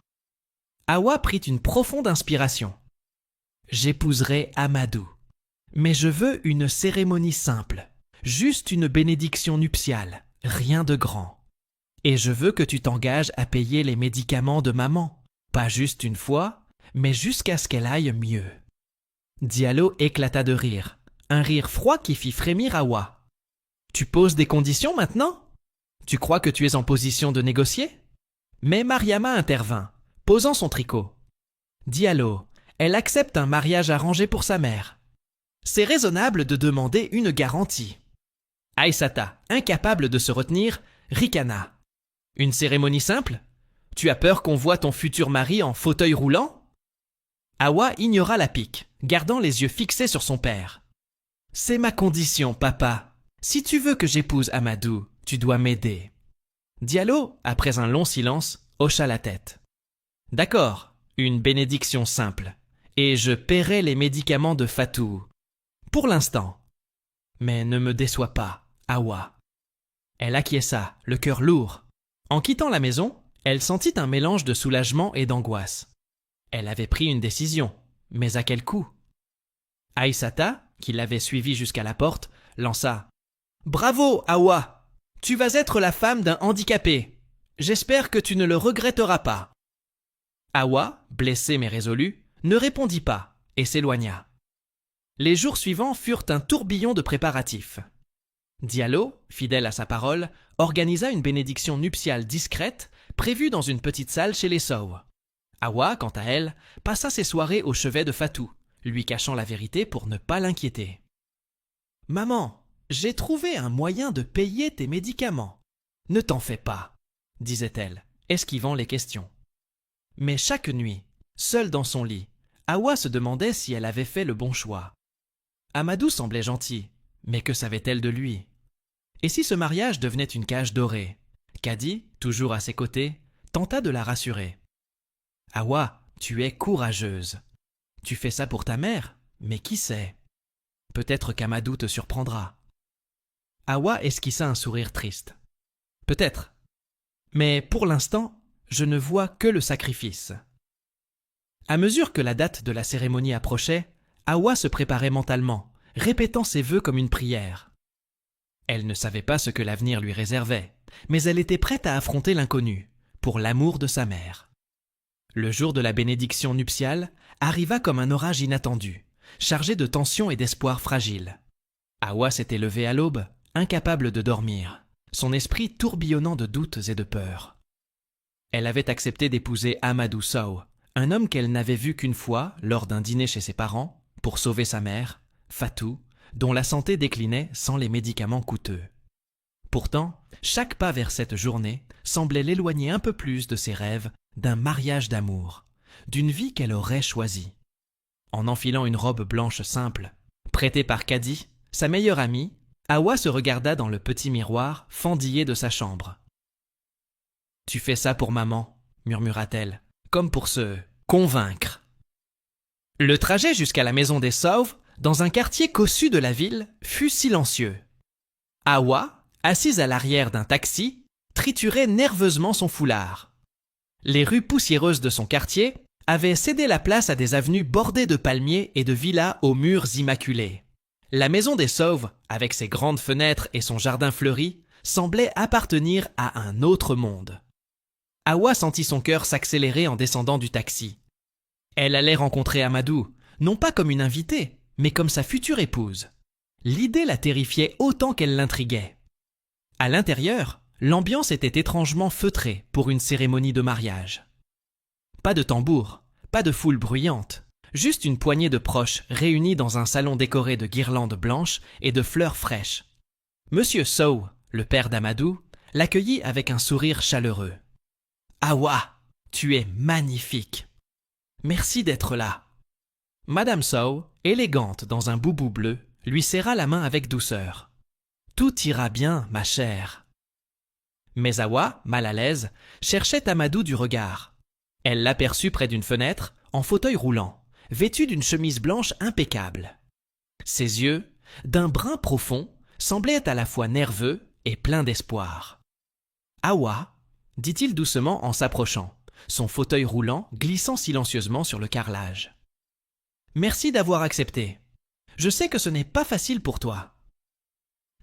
Hawa prit une profonde inspiration. « J'épouserai Amadou. Mais je veux une cérémonie simple, juste une bénédiction nuptiale, rien de grand. Et je veux que tu t'engages à payer les médicaments de maman, pas juste une fois, mais jusqu'à ce qu'elle aille mieux. » Diallo éclata de rire, un rire froid qui fit frémir Hawa. « Tu poses des conditions maintenant ? Tu crois que tu es en position de négocier ?» Mais Mariama intervint, posant son tricot. « Diallo, elle accepte un mariage arrangé pour sa mère. C'est raisonnable de demander une garantie. » Aïssata, incapable de se retenir, ricana. « Une cérémonie simple ? Tu as peur qu'on voie ton futur mari en fauteuil roulant ?» Hawa ignora la pique, gardant les yeux fixés sur son père. « C'est ma condition, papa. Si tu veux que j'épouse Amadou, tu dois m'aider. » Diallo, après un long silence, hocha la tête. « D'accord, une bénédiction simple. Et je paierai les médicaments de Fatou. Pour l'instant. Mais ne me déçois pas, Hawa. » Elle acquiesça, le cœur lourd. En quittant la maison, elle sentit un mélange de soulagement et d'angoisse. Elle avait pris une décision, mais à quel coût? Aïssata, qui l'avait suivie jusqu'à la porte, lança « Bravo, Hawa! Tu vas être la femme d'un handicapé. J'espère que tu ne le regretteras pas. » Hawa, blessé mais résolu, ne répondit pas et s'éloigna. Les jours suivants furent un tourbillon de préparatifs. Diallo, fidèle à sa parole, organisa une bénédiction nuptiale discrète prévue dans une petite salle chez les Sow. Hawa, quant à elle, passa ses soirées au chevet de Fatou, lui cachant la vérité pour ne pas l'inquiéter. « Maman, j'ai trouvé un moyen de payer tes médicaments. Ne t'en fais pas, disait-elle, esquivant les questions. Mais chaque nuit, seule dans son lit, Hawa se demandait si elle avait fait le bon choix. Amadou semblait gentil, mais que savait-elle de lui? Et si ce mariage devenait une cage dorée? Kadi, toujours à ses côtés, tenta de la rassurer. « Hawa, tu es courageuse. Tu fais ça pour ta mère, mais qui sait? Peut-être qu'Amadou te surprendra. » Hawa esquissa un sourire triste. « Peut-être. Mais pour l'instant, je ne vois que le sacrifice. » À mesure que la date de la cérémonie approchait, Hawa se préparait mentalement, répétant ses vœux comme une prière. Elle ne savait pas ce que l'avenir lui réservait, mais elle était prête à affronter l'inconnu, pour l'amour de sa mère. Le jour de la bénédiction nuptiale arriva comme un orage inattendu, chargé de tensions et d'espoirs fragiles. Hawa s'était levée à l'aube, incapable de dormir, son esprit tourbillonnant de doutes et de peurs. Elle avait accepté d'épouser Amadou Sow, un homme qu'elle n'avait vu qu'une fois lors d'un dîner chez ses parents, pour sauver sa mère, Fatou, dont la santé déclinait sans les médicaments coûteux. Pourtant, chaque pas vers cette journée semblait l'éloigner un peu plus de ses rêves d'un mariage d'amour, d'une vie qu'elle aurait choisie. En enfilant une robe blanche simple, prêtée par Kadi, sa meilleure amie, Hawa se regarda dans le petit miroir fendillé de sa chambre. « Tu fais ça pour maman, » murmura-t-elle, comme pour se convaincre. Le trajet jusqu'à la maison des Sauves, dans un quartier cossu de la ville, fut silencieux. Hawa, assise à l'arrière d'un taxi, triturait nerveusement son foulard. Les rues poussiéreuses de son quartier avaient cédé la place à des avenues bordées de palmiers et de villas aux murs immaculés. La maison des Sauves, avec ses grandes fenêtres et son jardin fleuri, semblait appartenir à un autre monde. Hawa sentit son cœur s'accélérer en descendant du taxi. Elle allait rencontrer Amadou, non pas comme une invitée, mais comme sa future épouse. L'idée la terrifiait autant qu'elle l'intriguait. À l'intérieur, l'ambiance était étrangement feutrée pour une cérémonie de mariage. Pas de tambour, pas de foule bruyante, juste une poignée de proches réunis dans un salon décoré de guirlandes blanches et de fleurs fraîches. Monsieur Sow, le père d'Amadou, l'accueillit avec un sourire chaleureux. « Hawa, tu es magnifique. Merci d'être là. » Madame Sow, élégante dans un boubou bleu, lui serra la main avec douceur. « Tout ira bien, ma chère. » Mais Hawa, mal à l'aise, cherchait Amadou du regard. Elle l'aperçut près d'une fenêtre, en fauteuil roulant, vêtu d'une chemise blanche impeccable. Ses yeux, d'un brun profond, semblaient à la fois nerveux et pleins d'espoir. « Hawa, » dit-il doucement en s'approchant, son fauteuil roulant glissant silencieusement sur le carrelage. « Merci d'avoir accepté. Je sais que ce n'est pas facile pour toi. »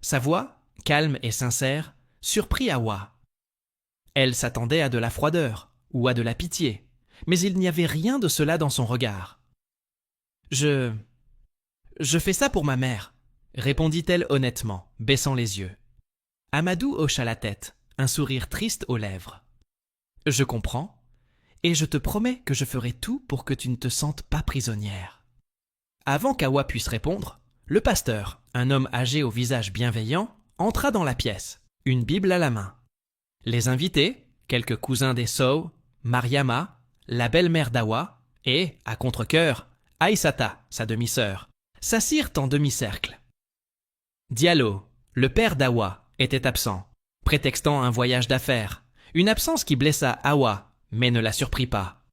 Sa voix, calme et sincère, surprit Hawa. Elle s'attendait à de la froideur ou à de la pitié, mais il n'y avait rien de cela dans son regard. « Je fais ça pour ma mère, » répondit-elle honnêtement, baissant les yeux. Amadou hocha la tête, un sourire triste aux lèvres. « Je comprends, et je te promets que je ferai tout pour que tu ne te sentes pas prisonnière. » Avant qu'Hawa puisse répondre, le pasteur, un homme âgé au visage bienveillant, entra dans la pièce, une Bible à la main. Les invités, quelques cousins des Sow, Mariama, la belle-mère d'Hawa, et, à contre-cœur, Aïssata, sa demi-sœur, s'assirent en demi-cercle. Diallo, le père d'Hawa, était absent, prétextant un voyage d'affaires, une absence qui blessa Hawa, mais ne la surprit pas.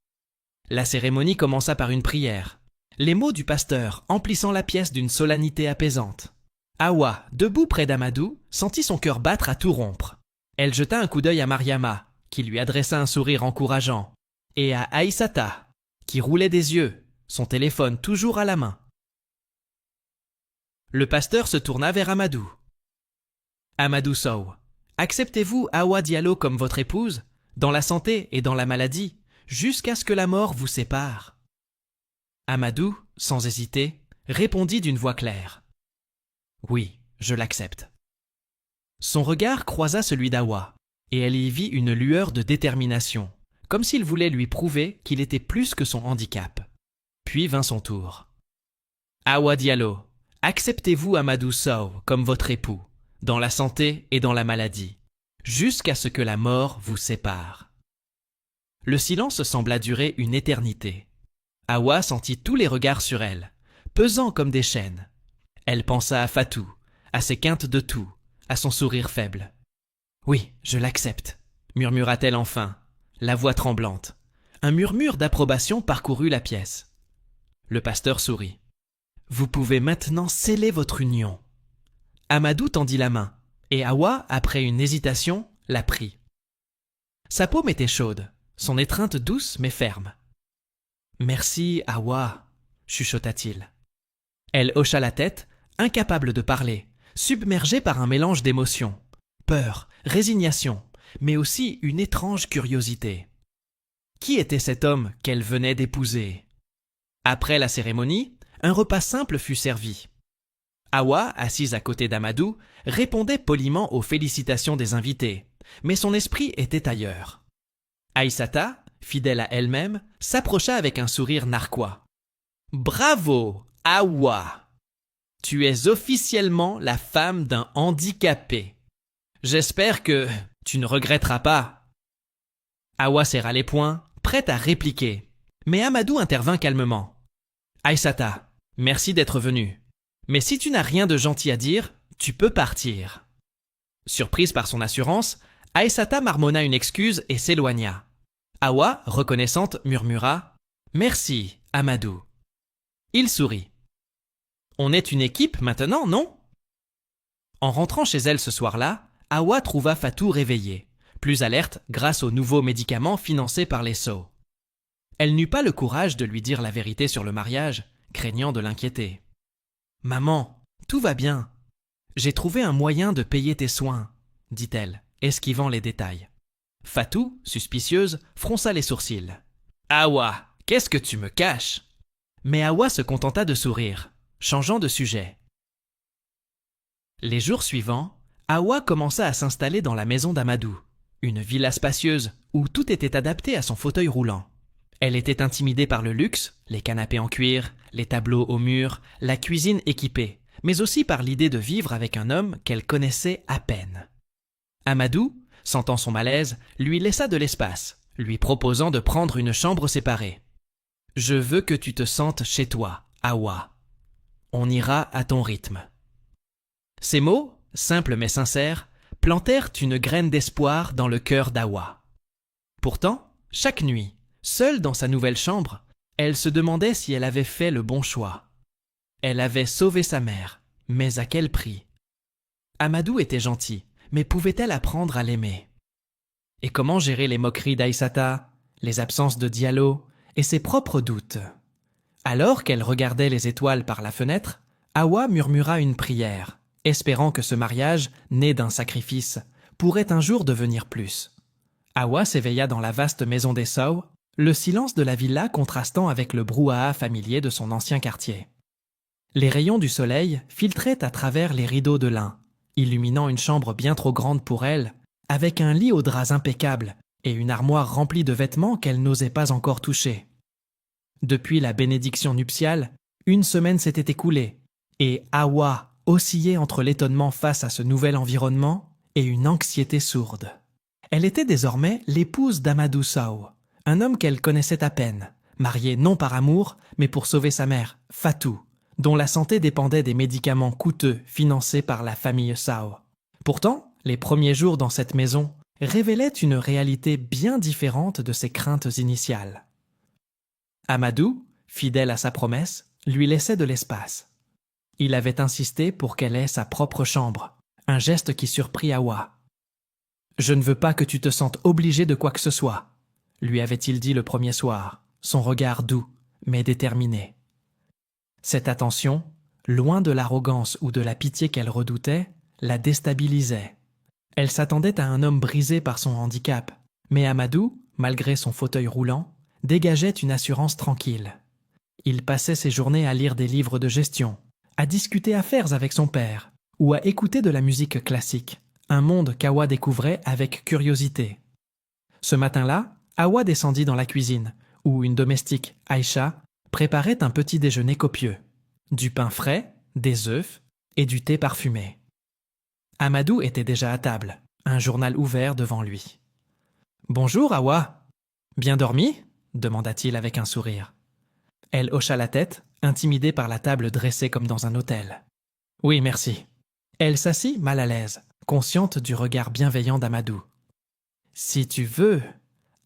La cérémonie commença par une prière, les mots du pasteur emplissant la pièce d'une solennité apaisante. Hawa, debout près d'Amadou, sentit son cœur battre à tout rompre. Elle jeta un coup d'œil à Mariama, qui lui adressa un sourire encourageant, et à Aïssata, qui roulait des yeux, son téléphone toujours à la main. Le pasteur se tourna vers Amadou. « Amadou Sow, acceptez-vous Hawa Diallo comme votre épouse, dans la santé et dans la maladie, jusqu'à ce que la mort vous sépare. Amadou, sans hésiter, répondit d'une voix claire. Oui, je l'accepte. Son regard croisa celui d'Awa, et elle y vit une lueur de détermination, comme s'il voulait lui prouver qu'il était plus que son handicap. Puis vint son tour. Awa Diallo, acceptez-vous Amadou Sow comme votre époux, dans la santé et dans la maladie, jusqu'à ce que la mort vous sépare. Le silence sembla durer une éternité. Awa sentit tous les regards sur elle, pesants comme des chaînes. Elle pensa à Fatou, à ses quintes de toux, à son sourire faible. « Oui, je l'accepte », murmura-t-elle enfin, la voix tremblante. Un murmure d'approbation parcourut la pièce. Le pasteur sourit. « Vous pouvez maintenant sceller votre union. » Amadou tendit la main, et Awa, après une hésitation, la prit. Sa paume était chaude, son étreinte douce mais ferme. « Merci, Awa, » chuchota-t-il. Elle hocha la tête, incapable de parler, submergée par un mélange d'émotions, peur, résignation, mais aussi une étrange curiosité. Qui était cet homme qu'elle venait d'épouser? Après la cérémonie, un repas simple fut servi. Awa, assise à côté d'Amadou, répondait poliment aux félicitations des invités, mais son esprit était ailleurs. Aïssata, fidèle à elle-même, s'approcha avec un sourire narquois. « Bravo, Awa! Tu es officiellement la femme d'un handicapé. J'espère que tu ne regretteras pas. » Awa serra les poings, prête à répliquer, mais Amadou intervint calmement. « Aïssata, merci d'être venue. Mais si tu n'as rien de gentil à dire, tu peux partir. » Surprise par son assurance, Aïssata marmonna une excuse et s'éloigna. Awa, reconnaissante, murmura « Merci, Amadou. » Il sourit. « On est une équipe maintenant, non ?» En rentrant chez elle ce soir-là, Awa trouva Fatou réveillée, plus alerte grâce aux nouveaux médicaments financés par les Sow. Elle n'eut pas le courage de lui dire la vérité sur le mariage, craignant de l'inquiéter. « Maman, tout va bien. J'ai trouvé un moyen de payer tes soins, » dit-elle, esquivant les détails. Fatou, suspicieuse, fronça les sourcils. « Awa, qu'est-ce que tu me caches ?» Mais Awa se contenta de sourire, changeant de sujet. Les jours suivants, Awa commença à s'installer dans la maison d'Amadou, une villa spacieuse où tout était adapté à son fauteuil roulant. Elle était intimidée par le luxe, les canapés en cuir, les tableaux au mur, la cuisine équipée, mais aussi par l'idée de vivre avec un homme qu'elle connaissait à peine. Amadou, sentant son malaise, lui laissa de l'espace, lui proposant de prendre une chambre séparée. « Je veux que tu te sentes chez toi, Awa. On ira à ton rythme. » Ces mots, simples mais sincères, plantèrent une graine d'espoir dans le cœur d'Awa. Pourtant, chaque nuit, seule dans sa nouvelle chambre, elle se demandait si elle avait fait le bon choix. Elle avait sauvé sa mère, mais à quel prix? Amadou était gentil, mais pouvait-elle apprendre à l'aimer? Et comment gérer les moqueries d'Aïssata, les absences de Diallo et ses propres doutes? Alors qu'elle regardait les étoiles par la fenêtre, Awa murmura une prière, espérant que ce mariage, né d'un sacrifice, pourrait un jour devenir plus. Awa s'éveilla dans la vaste maison des Sow, le silence de la villa contrastant avec le brouhaha familier de son ancien quartier. Les rayons du soleil filtraient à travers les rideaux de lin, illuminant une chambre bien trop grande pour elle, avec un lit aux draps impeccables et une armoire remplie de vêtements qu'elle n'osait pas encore toucher. Depuis la bénédiction nuptiale, une semaine s'était écoulée, et Awa oscillait entre l'étonnement face à ce nouvel environnement et une anxiété sourde. Elle était désormais l'épouse d'Amadou Sow, un homme qu'elle connaissait à peine, marié non par amour, mais pour sauver sa mère, Fatou, dont la santé dépendait des médicaments coûteux financés par la famille Sow. Pourtant, les premiers jours dans cette maison révélaient une réalité bien différente de ses craintes initiales. Amadou, fidèle à sa promesse, lui laissait de l'espace. Il avait insisté pour qu'elle ait sa propre chambre, un geste qui surprit Awa. « Je ne veux pas que tu te sentes obligé de quoi que ce soit », lui avait-il dit le premier soir, son regard doux, mais déterminé. Cette attention, loin de l'arrogance ou de la pitié qu'elle redoutait, la déstabilisait. Elle s'attendait à un homme brisé par son handicap, mais Amadou, malgré son fauteuil roulant, dégageait une assurance tranquille. Il passait ses journées à lire des livres de gestion, à discuter affaires avec son père, ou à écouter de la musique classique, un monde qu'Awa découvrait avec curiosité. Ce matin-là, Awa descendit dans la cuisine, où une domestique, Aïcha, préparait un petit déjeuner copieux. Du pain frais, des œufs et du thé parfumé. Amadou était déjà à table, un journal ouvert devant lui. « Bonjour, Awa. Bien dormi ?» demanda-t-il avec un sourire. Elle hocha la tête, intimidée par la table dressée comme dans un hôtel. « Oui, merci. » Elle s'assit mal à l'aise, consciente du regard bienveillant d'Amadou. « Si tu veux,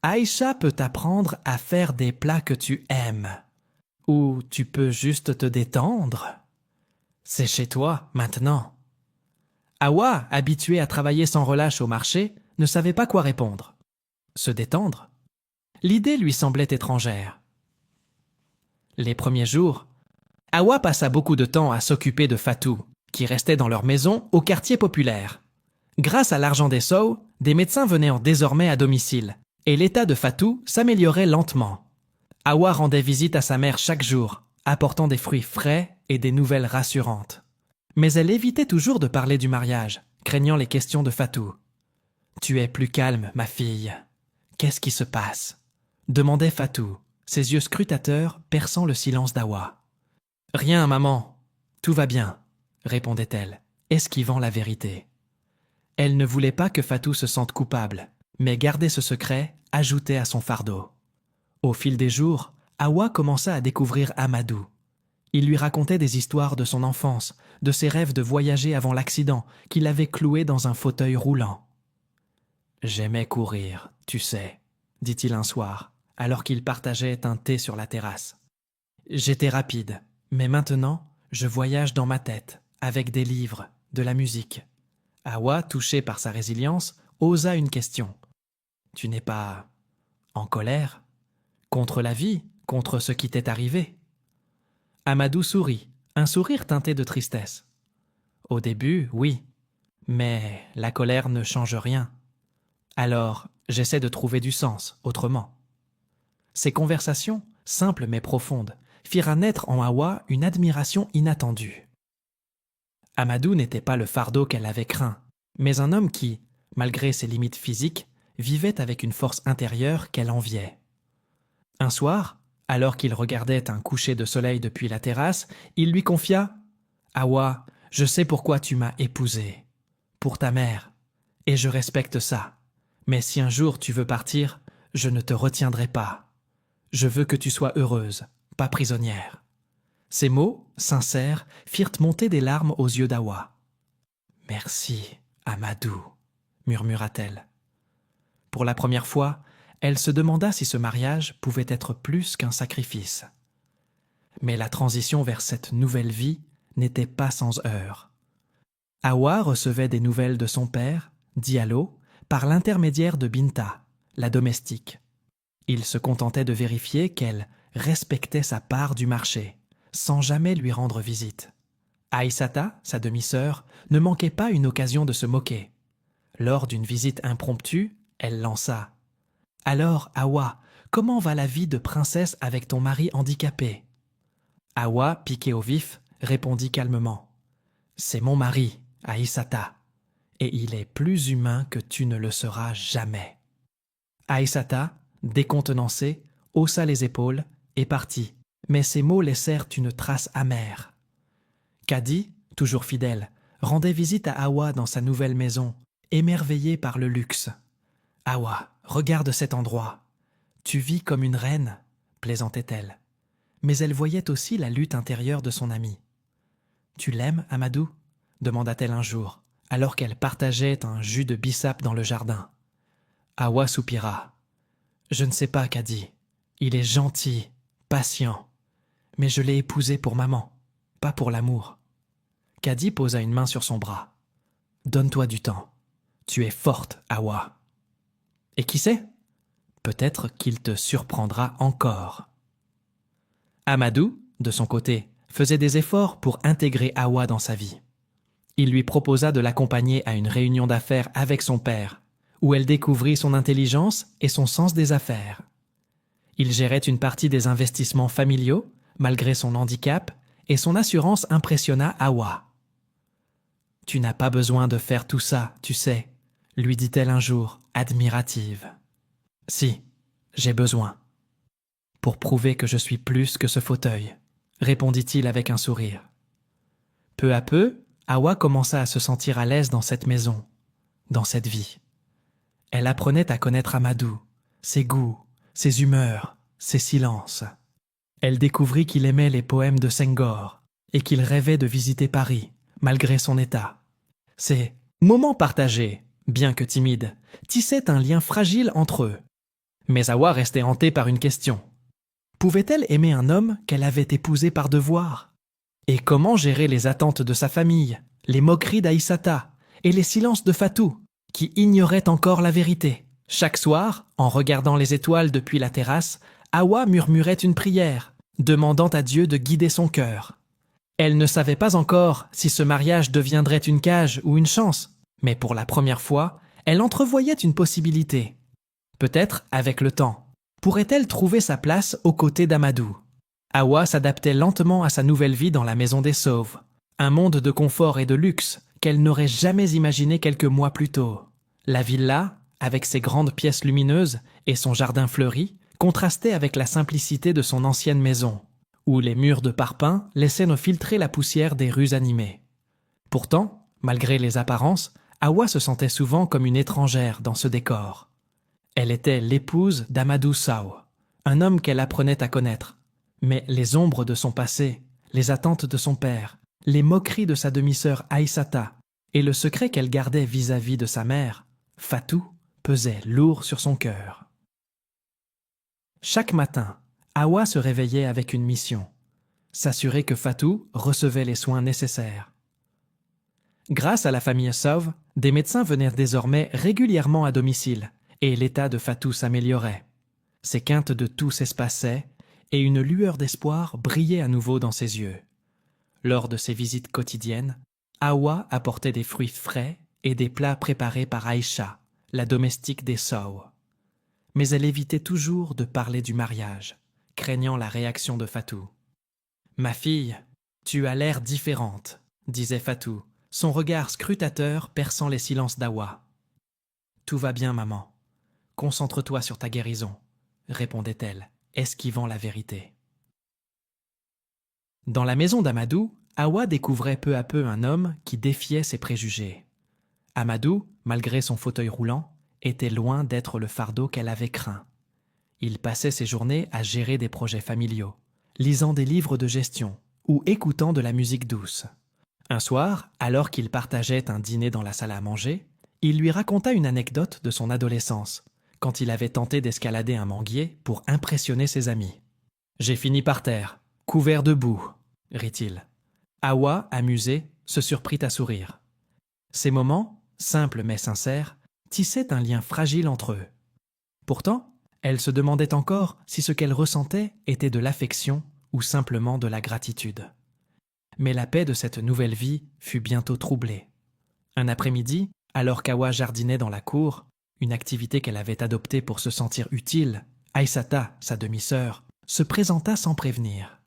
Aïcha peut t'apprendre à faire des plats que tu aimes. Ou tu peux juste te détendre. C'est chez toi, maintenant. » Awa, habituée à travailler sans relâche au marché, ne savait pas quoi répondre. Se détendre? L'idée lui semblait étrangère. Les premiers jours, Awa passa beaucoup de temps à s'occuper de Fatou, qui restait dans leur maison au quartier populaire. Grâce à l'argent des Sow, des médecins venaient désormais à domicile, et l'état de Fatou s'améliorait lentement. Awa rendait visite à sa mère chaque jour, apportant des fruits frais et des nouvelles rassurantes. Mais elle évitait toujours de parler du mariage, craignant les questions de Fatou. « Tu es plus calme, ma fille. Qu'est-ce qui se passe ?» demandait Fatou, ses yeux scrutateurs perçant le silence d'Awa. « Rien, maman. Tout va bien, » répondait-elle, esquivant la vérité. Elle ne voulait pas que Fatou se sente coupable, mais garder ce secret ajoutait à son fardeau. Au fil des jours, Awa commença à découvrir Amadou. Il lui racontait des histoires de son enfance, de ses rêves de voyager avant l'accident qui l'avait cloué dans un fauteuil roulant. « J'aimais courir, tu sais, » dit-il un soir, alors qu'il partageait un thé sur la terrasse. « J'étais rapide, mais maintenant, je voyage dans ma tête, avec des livres, de la musique. » Awa, touché par sa résilience, osa une question. « Tu n'es pas en colère? Contre la vie, contre ce qui t'est arrivé ?» Amadou sourit, un sourire teinté de tristesse. « Au début, oui, mais la colère ne change rien. Alors, j'essaie de trouver du sens, autrement. » Ces conversations, simples mais profondes, firent naître en Awa une admiration inattendue. Amadou n'était pas le fardeau qu'elle avait craint, mais un homme qui, malgré ses limites physiques, vivait avec une force intérieure qu'elle enviait. Un soir, alors qu'il regardait un coucher de soleil depuis la terrasse, il lui confia « Awa, je sais pourquoi tu m'as épousée. Pour ta mère. Et je respecte ça. Mais si un jour tu veux partir, je ne te retiendrai pas. Je veux que tu sois heureuse, pas prisonnière. » Ces mots, sincères, firent monter des larmes aux yeux d'Awa. « Merci, Amadou, » murmura-t-elle. Pour la première fois, elle se demanda si ce mariage pouvait être plus qu'un sacrifice. Mais la transition vers cette nouvelle vie n'était pas sans heurts. Awa recevait des nouvelles de son père, Diallo, par l'intermédiaire de Binta, la domestique. Il se contentait de vérifier qu'elle respectait sa part du marché, sans jamais lui rendre visite. Aïssata, sa demi-sœur, ne manquait pas une occasion de se moquer. Lors d'une visite impromptue, elle lança « Alors, Awa, comment va la vie de princesse avec ton mari handicapé ?» Awa, piquée au vif, répondit calmement « C'est mon mari, Aïssata, et il est plus humain que tu ne le seras jamais. » Aïssata, décontenancée, haussa les épaules et partit, mais ses mots laissèrent une trace amère. Kadi, toujours fidèle, rendait visite à Awa dans sa nouvelle maison, émerveillée par le luxe. « Awa, regarde cet endroit. Tu vis comme une reine, » plaisantait-elle. Mais elle voyait aussi la lutte intérieure de son amie. « Tu l'aimes, Amadou ?» demanda-t-elle un jour, alors qu'elle partageait un jus de bissap dans le jardin. Awa soupira. « Je ne sais pas, Kadi. Il est gentil, patient. Mais je l'ai épousé pour maman, pas pour l'amour. » Kadi posa une main sur son bras. « Donne-toi du temps. Tu es forte, Awa. Et qui sait? Peut-être qu'il te surprendra encore. » Amadou, de son côté, faisait des efforts pour intégrer Awa dans sa vie. Il lui proposa de l'accompagner à une réunion d'affaires avec son père, où elle découvrit son intelligence et son sens des affaires. Il gérait une partie des investissements familiaux, malgré son handicap, et son assurance impressionna Hawa. « Tu n'as pas besoin de faire tout ça, tu sais, » lui dit-elle un jour, admirative. « Si, j'ai besoin. Pour prouver que je suis plus que ce fauteuil, » répondit-il avec un sourire. Peu à peu, Hawa commença à se sentir à l'aise dans cette maison, dans cette vie. Elle apprenait à connaître Amadou, ses goûts, ses humeurs, ses silences. Elle découvrit qu'il aimait les poèmes de Senghor et qu'il rêvait de visiter Paris, malgré son état. Ces moments partagés, bien que timides, tissaient un lien fragile entre eux. Mais Hawa restait hantée par une question. Pouvait-elle aimer un homme qu'elle avait épousé par devoir? Et comment gérer les attentes de sa famille, les moqueries d'Aïssata et les silences de Fatou, qui ignorait encore la vérité? Chaque soir, en regardant les étoiles depuis la terrasse, Hawa murmurait une prière, demandant à Dieu de guider son cœur. Elle ne savait pas encore si ce mariage deviendrait une cage ou une chance, mais pour la première fois, elle entrevoyait une possibilité. Peut-être, avec le temps, pourrait-elle trouver sa place aux côtés d'Amadou? Hawa s'adaptait lentement à sa nouvelle vie dans la maison des Sauves, un monde de confort et de luxe qu'elle n'aurait jamais imaginé quelques mois plus tôt. La villa, avec ses grandes pièces lumineuses et son jardin fleuri, contrastait avec la simplicité de son ancienne maison, où les murs de parpaing laissaient ne filtrer la poussière des rues animées. Pourtant, malgré les apparences, Hawa se sentait souvent comme une étrangère dans ce décor. Elle était l'épouse d'Amadou Sow, un homme qu'elle apprenait à connaître. Mais les ombres de son passé, les attentes de son père, les moqueries de sa demi-sœur Aïssata et le secret qu'elle gardait vis-à-vis de sa mère, Fatou, pesaient lourd sur son cœur. Chaque matin, Hawa se réveillait avec une mission, s'assurer que Fatou recevait les soins nécessaires. Grâce à la famille Sow, des médecins venaient désormais régulièrement à domicile et l'état de Fatou s'améliorait. Ses quintes de toux s'espaçaient et une lueur d'espoir brillait à nouveau dans ses yeux. Lors de ses visites quotidiennes, Hawa apportait des fruits frais et des plats préparés par Aïcha, la domestique des Sow. Mais elle évitait toujours de parler du mariage, craignant la réaction de Fatou. « Ma fille, tu as l'air différente, » disait Fatou, son regard scrutateur perçant les silences d'Hawa. « Tout va bien, maman. Concentre-toi sur ta guérison, » répondait-elle, esquivant la vérité. Dans la maison d'Amadou, Hawa découvrait peu à peu un homme qui défiait ses préjugés. Amadou, malgré son fauteuil roulant, était loin d'être le fardeau qu'elle avait craint. Il passait ses journées à gérer des projets familiaux, lisant des livres de gestion ou écoutant de la musique douce. Un soir, alors qu'il partageait un dîner dans la salle à manger, il lui raconta une anecdote de son adolescence, quand il avait tenté d'escalader un manguier pour impressionner ses amis. « J'ai fini par terre, couvert de boue, » rit-il. Hawa, amusée, se surprit à sourire. Ces moments, simples mais sincères, tissaient un lien fragile entre eux. Pourtant, elle se demandait encore si ce qu'elle ressentait était de l'affection ou simplement de la gratitude. Mais la paix de cette nouvelle vie fut bientôt troublée. Un après-midi, alors qu'Hawa jardinait dans la cour, une activité qu'elle avait adoptée pour se sentir utile, Aïssata, sa demi-sœur, se présenta sans prévenir.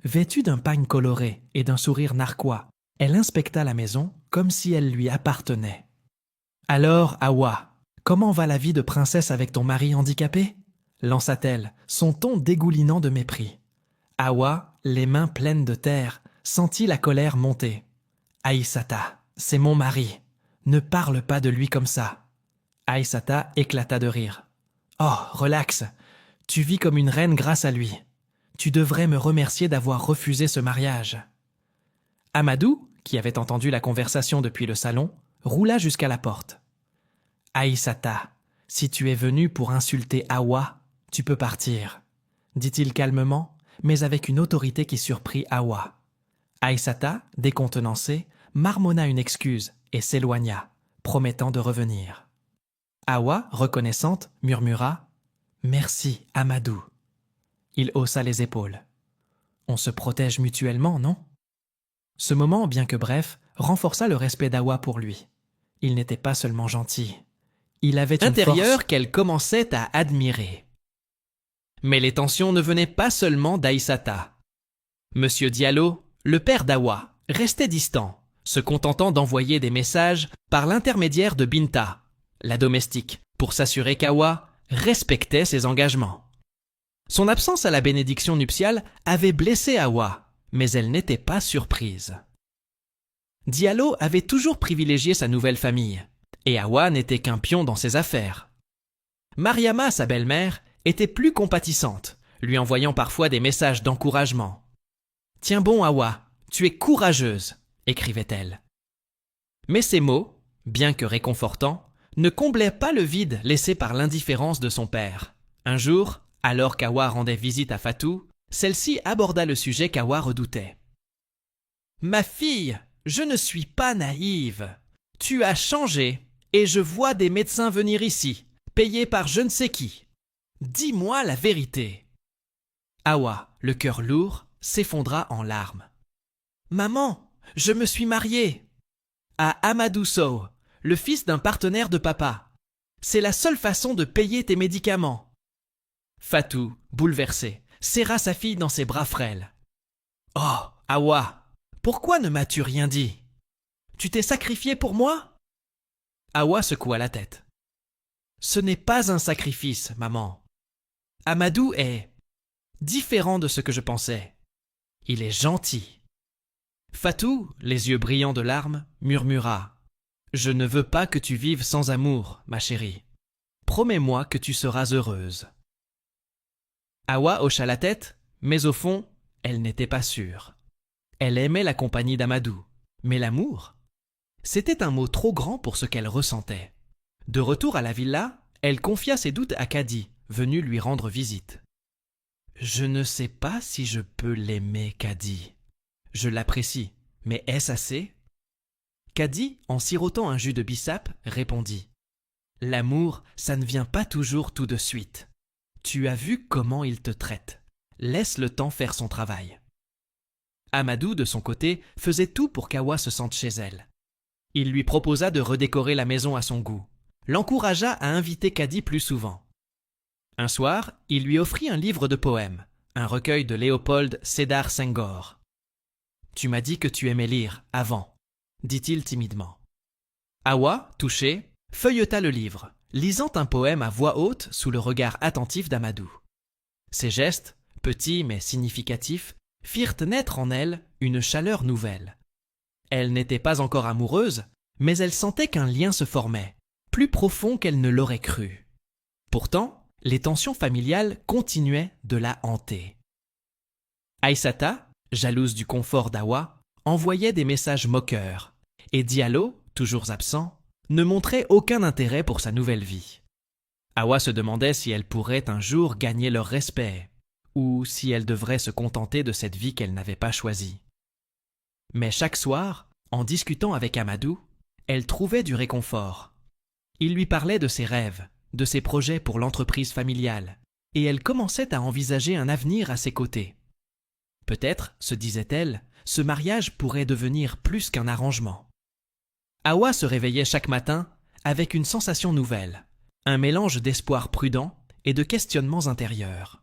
Vêtue d'un pagne coloré et d'un sourire narquois, elle inspecta la maison comme si elle lui appartenait. « Alors, Hawa, comment va la vie de princesse avec ton mari handicapé ?» lança-t-elle, son ton dégoulinant de mépris. Hawa, les mains pleines de terre, sentit la colère monter. « Aïssata, c'est mon mari. Ne parle pas de lui comme ça. » Aïssata éclata de rire. « Oh, relax. Tu vis comme une reine grâce à lui. Tu devrais me remercier d'avoir refusé ce mariage. » Amadou, qui avait entendu la conversation depuis le salon, roula jusqu'à la porte. « Aïssata, si tu es venue pour insulter Hawa, tu peux partir, » dit-il calmement, mais avec une autorité qui surprit Hawa. Aïssata, décontenancée, marmonna une excuse et s'éloigna, promettant de revenir. Hawa, reconnaissante, murmura « Merci, Amadou. » Il haussa les épaules. « On se protège mutuellement, non ?» Ce moment, bien que bref, renforça le respect d'Hawa pour lui. Il n'était pas seulement gentil. Il avait une intérieur qu'elle commençait à admirer. Mais les tensions ne venaient pas seulement d'Aïssata. Monsieur Diallo, le père d'Awa, restait distant, se contentant d'envoyer des messages par l'intermédiaire de Binta, la domestique, pour s'assurer qu'Awa respectait ses engagements. Son absence à la bénédiction nuptiale avait blessé Awa, mais elle n'était pas surprise. Diallo avait toujours privilégié sa nouvelle famille, et Awa n'était qu'un pion dans ses affaires. Mariama, sa belle-mère, était plus compatissante, lui envoyant parfois des messages d'encouragement. « Tiens bon, Awa, tu es courageuse », écrivait-elle. Mais ces mots, bien que réconfortants, ne comblaient pas le vide laissé par l'indifférence de son père. Un jour, alors qu'Awa rendait visite à Fatou, celle-ci aborda le sujet qu'Awa redoutait. « Ma fille, je ne suis pas naïve. Tu as changé, et je vois des médecins venir ici, payés par je ne sais qui. Dis-moi la vérité. » Awa, le cœur lourd, s'effondra en larmes. « Maman, je me suis mariée à Amadou Sow, le fils d'un partenaire de papa. C'est la seule façon de payer tes médicaments. » Fatou, bouleversée, serra sa fille dans ses bras frêles. « Oh, Awa, pourquoi ne m'as-tu rien dit? Tu t'es sacrifiée pour moi ?» Awa secoua la tête. « Ce n'est pas un sacrifice, maman. Amadou est différent de ce que je pensais. Il est gentil. » Fatou, les yeux brillants de larmes, murmura. « Je ne veux pas que tu vives sans amour, ma chérie. Promets-moi que tu seras heureuse. » Awa hocha la tête, mais au fond, elle n'était pas sûre. Elle aimait la compagnie d'Amadou, mais l'amour? C'était un mot trop grand pour ce qu'elle ressentait. De retour à la villa, elle confia ses doutes à Kadi, venu lui rendre visite. « Je ne sais pas si je peux l'aimer, Kadi. Je l'apprécie, mais est-ce assez ?» Kadi, en sirotant un jus de bissap, répondit. « L'amour, ça ne vient pas toujours tout de suite. Tu as vu comment il te traite. Laisse le temps faire son travail. » Amadou, de son côté, faisait tout pour qu'Awa se sente chez elle. Il lui proposa de redécorer la maison à son goût, l'encouragea à inviter Kadi plus souvent. Un soir, il lui offrit un livre de poèmes, un recueil de Léopold Sédar Senghor. « Tu m'as dit que tu aimais lire, avant », dit-il timidement. Awa, touchée, feuilleta le livre, lisant un poème à voix haute sous le regard attentif d'Amadou. Ses gestes, petits mais significatifs, firent naître en elle une chaleur nouvelle. Elle n'était pas encore amoureuse, mais elle sentait qu'un lien se formait, plus profond qu'elle ne l'aurait cru. Pourtant, les tensions familiales continuaient de la hanter. Aïssata, jalouse du confort d'Awa, envoyait des messages moqueurs, et Diallo, toujours absent, ne montrait aucun intérêt pour sa nouvelle vie. Awa se demandait si elle pourrait un jour gagner leur respect, ou si elle devrait se contenter de cette vie qu'elle n'avait pas choisie. Mais chaque soir, en discutant avec Amadou, elle trouvait du réconfort. Il lui parlait de ses rêves, de ses projets pour l'entreprise familiale, et elle commençait à envisager un avenir à ses côtés. Peut-être, se disait-elle, ce mariage pourrait devenir plus qu'un arrangement. Awa se réveillait chaque matin avec une sensation nouvelle, un mélange d'espoir prudent et de questionnements intérieurs.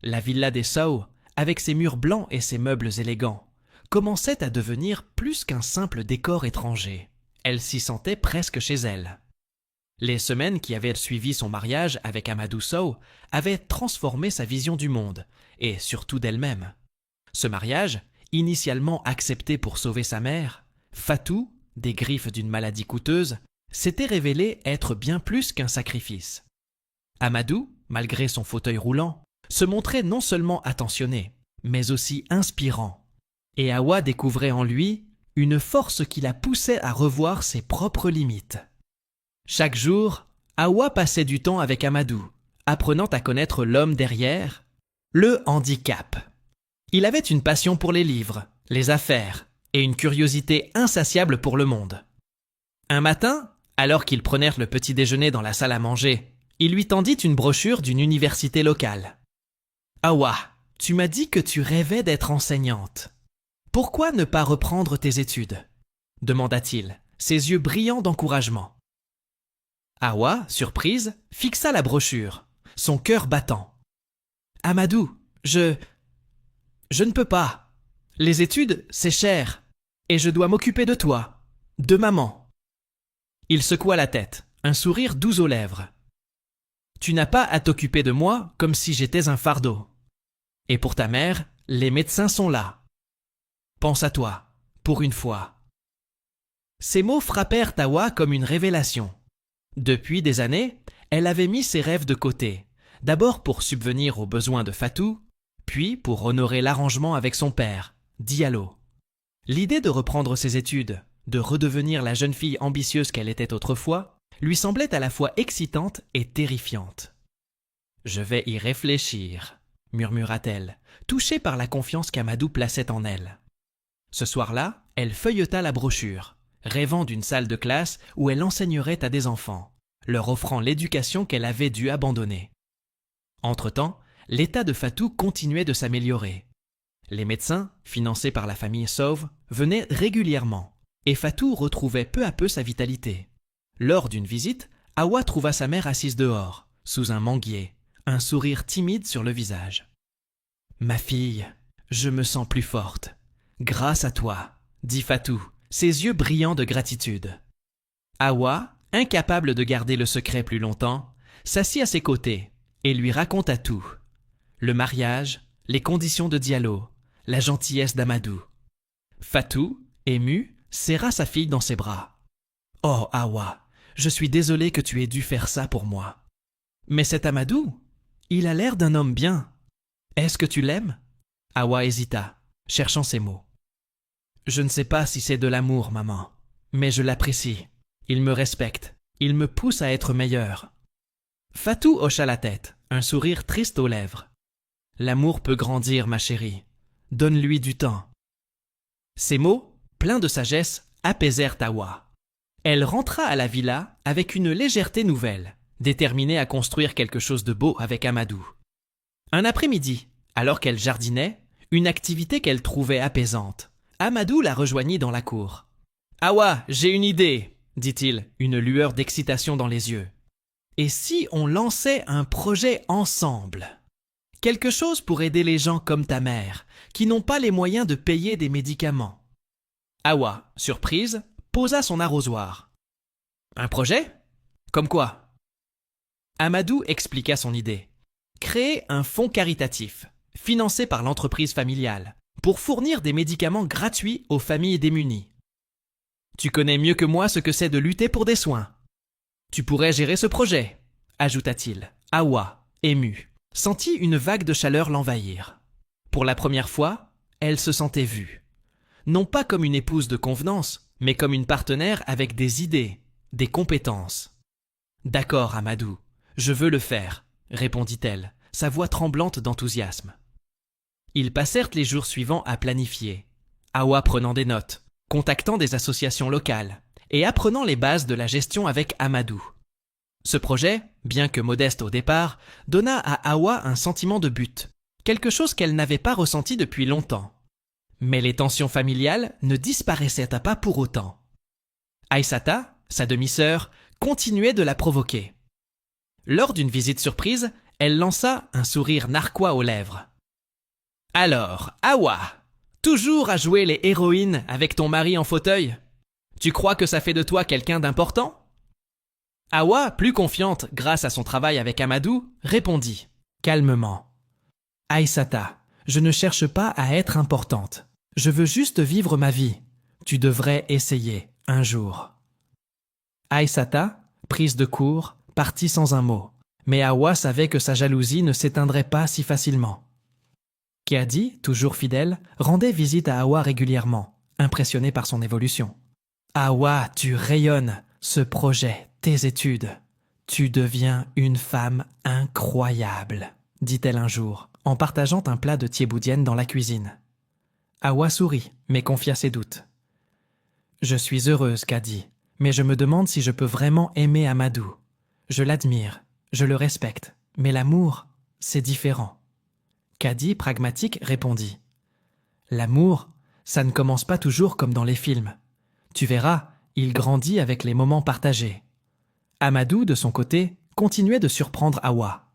La villa des Sow, avec ses murs blancs et ses meubles élégants, commençait à devenir plus qu'un simple décor étranger. Elle s'y sentait presque chez elle. Les semaines qui avaient suivi son mariage avec Amadou Sow avaient transformé sa vision du monde, et surtout d'elle-même. Ce mariage, initialement accepté pour sauver sa mère, Fatou, des griffes d'une maladie coûteuse, s'était révélé être bien plus qu'un sacrifice. Amadou, malgré son fauteuil roulant, se montrait non seulement attentionné, mais aussi inspirant. Et Awa découvrait en lui une force qui la poussait à revoir ses propres limites. Chaque jour, Awa passait du temps avec Amadou, apprenant à connaître l'homme derrière, le handicap. Il avait une passion pour les livres, les affaires et une curiosité insatiable pour le monde. Un matin, alors qu'ils prenèrent le petit déjeuner dans la salle à manger, il lui tendit une brochure d'une université locale. « Awa, tu m'as dit que tu rêvais d'être enseignante. Pourquoi ne pas reprendre tes études ?» demanda-t-il, ses yeux brillants d'encouragement. Awa, surprise, fixa la brochure, son cœur battant. Amadou, je ne peux pas. Les études, c'est cher. Et je dois m'occuper de toi, de maman. Il secoua la tête, un sourire doux aux lèvres. Tu n'as pas à t'occuper de moi comme si j'étais un fardeau. Et pour ta mère, les médecins sont là. Pense à toi, pour une fois. Ces mots frappèrent Awa comme une révélation. Depuis des années, elle avait mis ses rêves de côté, d'abord pour subvenir aux besoins de Fatou, puis pour honorer l'arrangement avec son père, Diallo. L'idée de reprendre ses études, de redevenir la jeune fille ambitieuse qu'elle était autrefois, lui semblait à la fois excitante et terrifiante. « Je vais y réfléchir », murmura-t-elle, touchée par la confiance qu'Amadou plaçait en elle. Ce soir-là, elle feuilleta la brochure, rêvant d'une salle de classe où elle enseignerait à des enfants, leur offrant l'éducation qu'elle avait dû abandonner. Entre-temps, l'état de Fatou continuait de s'améliorer. Les médecins, financés par la famille Sauve, venaient régulièrement, et Fatou retrouvait peu à peu sa vitalité. Lors d'une visite, Awa trouva sa mère assise dehors, sous un manguier, un sourire timide sur le visage. « Ma fille, je me sens plus forte. Grâce à toi, » dit Fatou, ses yeux brillants de gratitude. Awa, incapable de garder le secret plus longtemps, s'assit à ses côtés et lui raconta tout. Le mariage, les conditions de Diallo, la gentillesse d'Amadou. Fatou, ému, serra sa fille dans ses bras. « Oh, Awa, je suis désolé que tu aies dû faire ça pour moi. Mais cet Amadou, il a l'air d'un homme bien. Est-ce que tu l'aimes ?» Awa hésita, cherchant ses mots. « Je ne sais pas si c'est de l'amour, maman, mais je l'apprécie. Il me respecte, il me pousse à être meilleur. » Fatou hocha la tête, un sourire triste aux lèvres. « L'amour peut grandir, ma chérie. Donne-lui du temps. » Ces mots, pleins de sagesse, apaisèrent Awa. Elle rentra à la villa avec une légèreté nouvelle, déterminée à construire quelque chose de beau avec Amadou. Un après-midi, alors qu'elle jardinait, une activité qu'elle trouvait apaisante, Amadou la rejoignit dans la cour. « Awa, j'ai une idée !» dit-il, une lueur d'excitation dans les yeux. « Et si on lançait un projet ensemble ? Quelque chose pour aider les gens comme ta mère, qui n'ont pas les moyens de payer des médicaments. » Awa, surprise, posa son arrosoir. « Un projet ? Comme quoi ?» Amadou expliqua son idée. Créer un fonds caritatif, financé par l'entreprise familiale, pour fournir des médicaments gratuits aux familles démunies. Tu connais mieux que moi ce que c'est de lutter pour des soins. Tu pourrais gérer ce projet, ajouta-t-il. Awa, émue, sentit une vague de chaleur l'envahir. Pour la première fois, elle se sentait vue. Non pas comme une épouse de convenance, mais comme une partenaire avec des idées, des compétences. « D'accord, Amadou, je veux le faire, » répondit-elle, sa voix tremblante d'enthousiasme. Ils passèrent les jours suivants à planifier, Awa prenant des notes, contactant des associations locales et apprenant les bases de la gestion avec Amadou. Ce projet, bien que modeste au départ, donna à Awa un sentiment de but, quelque chose qu'elle n'avait pas ressenti depuis longtemps. Mais les tensions familiales ne disparaissaient pas pour autant. Aïssata, sa demi-sœur, continuait de la provoquer. Lors d'une visite surprise, elle lança un sourire narquois aux lèvres. « Alors, Awa, toujours à jouer les héroïnes avec ton mari en fauteuil ? Tu crois que ça fait de toi quelqu'un d'important ?» Awa, plus confiante grâce à son travail avec Amadou, répondit calmement. « Aïssata, je ne cherche pas à être importante. Je veux juste vivre ma vie. Tu devrais essayer, un jour. » Aïssata, prise de court, partit sans un mot. Mais Awa savait que sa jalousie ne s'éteindrait pas si facilement. Kadi, toujours fidèle, rendait visite à Awa régulièrement, impressionné par son évolution. « Awa, tu rayonnes, ce projet, tes études. Tu deviens une femme incroyable, » dit-elle un jour, en partageant un plat de thiéboudienne dans la cuisine. Awa sourit, mais confia ses doutes. « Je suis heureuse, Kadi, mais je me demande si je peux vraiment aimer Amadou. Je l'admire, je le respecte, mais l'amour, c'est différent. » Kadi, pragmatique, répondit. « L'amour, ça ne commence pas toujours comme dans les films. Tu verras, il grandit avec les moments partagés. » Amadou, de son côté, continuait de surprendre Awa.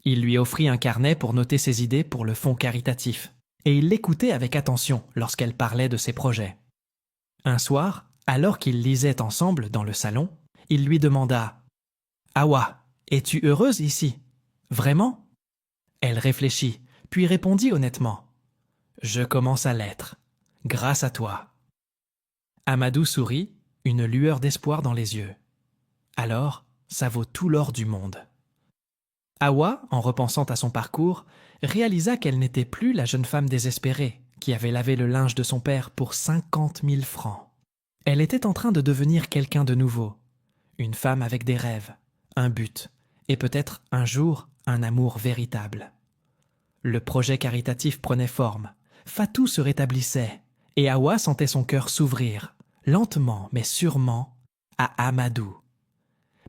Il lui offrit un carnet pour noter ses idées pour le fonds caritatif, et il l'écoutait avec attention lorsqu'elle parlait de ses projets. Un soir, alors qu'ils lisaient ensemble dans le salon, il lui demanda « Awa, es-tu heureuse ici? Vraiment ?» Elle réfléchit, puis répondit honnêtement « Je commence à l'être, grâce à toi. » Amadou sourit, une lueur d'espoir dans les yeux. « Alors, ça vaut tout l'or du monde. » Awa, en repensant à son parcours, réalisa qu'elle n'était plus la jeune femme désespérée qui avait lavé le linge de son père pour 50 000 francs. Elle était en train de devenir quelqu'un de nouveau, une femme avec des rêves, un but, et peut-être un jour un amour véritable. Le projet caritatif prenait forme, Fatou se rétablissait, et Awa sentait son cœur s'ouvrir, lentement mais sûrement, à Amadou.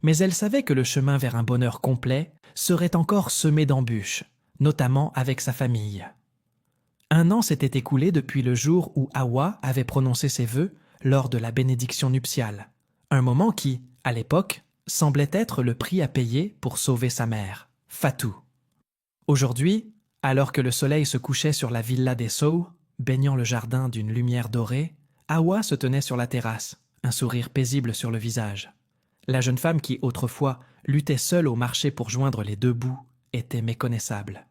Mais elle savait que le chemin vers un bonheur complet serait encore semé d'embûches, notamment avec sa famille. 1 an s'était écoulé depuis le jour où Awa avait prononcé ses vœux lors de la bénédiction nuptiale, un moment qui, à l'époque, semblait être le prix à payer pour sauver sa mère, Fatou. Aujourd'hui, alors que le soleil se couchait sur la villa des Sow, baignant le jardin d'une lumière dorée, Awa se tenait sur la terrasse, un sourire paisible sur le visage. La jeune femme qui, autrefois, luttait seule au marché pour joindre les 2 bouts, était méconnaissable.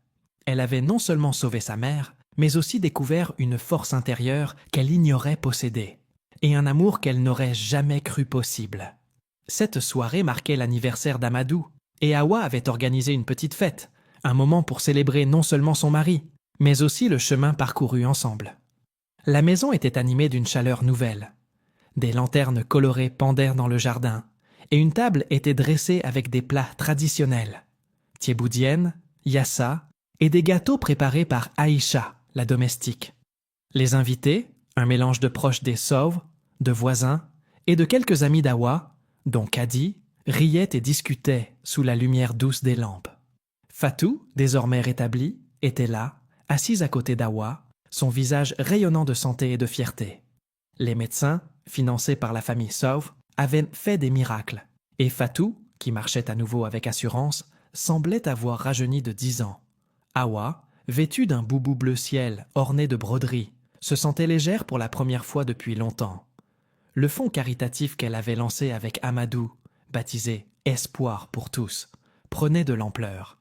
Elle avait non seulement sauvé sa mère, mais aussi découvert une force intérieure qu'elle ignorait posséder, et un amour qu'elle n'aurait jamais cru possible. Cette soirée marquait l'anniversaire d'Amadou, et Awa avait organisé une petite fête, un moment pour célébrer non seulement son mari, mais aussi le chemin parcouru ensemble. La maison était animée d'une chaleur nouvelle. Des lanternes colorées pendaient dans le jardin, et une table était dressée avec des plats traditionnels, thieboudienne, yassa et des gâteaux préparés par Aïcha, la domestique. Les invités, un mélange de proches des Sauves, de voisins et de quelques amis d'Awa, dont Kadi, riaient et discutaient sous la lumière douce des lampes. Fatou, désormais rétablie, était là, assise à côté d'Awa, son visage rayonnant de santé et de fierté. Les médecins, financés par la famille Sauve, avaient fait des miracles, et Fatou, qui marchait à nouveau avec assurance, semblait avoir rajeuni de 10 ans. Awa, vêtue d'un boubou bleu ciel orné de broderies, se sentait légère pour la première fois depuis longtemps. Le fonds caritatif qu'elle avait lancé avec Amadou, baptisé « Espoir pour tous », prenait de l'ampleur.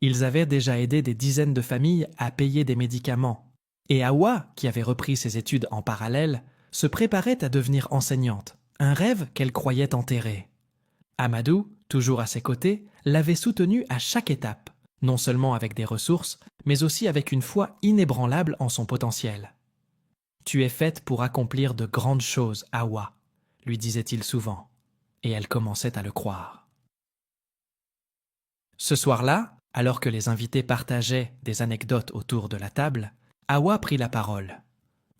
Ils avaient déjà aidé des dizaines de familles à payer des médicaments, et Awa, qui avait repris ses études en parallèle, se préparait à devenir enseignante, un rêve qu'elle croyait enterré. Amadou, toujours à ses côtés, l'avait soutenue à chaque étape, non seulement avec des ressources, mais aussi avec une foi inébranlable en son potentiel. « Tu es faite pour accomplir de grandes choses, Awa », lui disait-il souvent, et elle commençait à le croire. Ce soir-là, alors que les invités partageaient des anecdotes autour de la table, Awa prit la parole.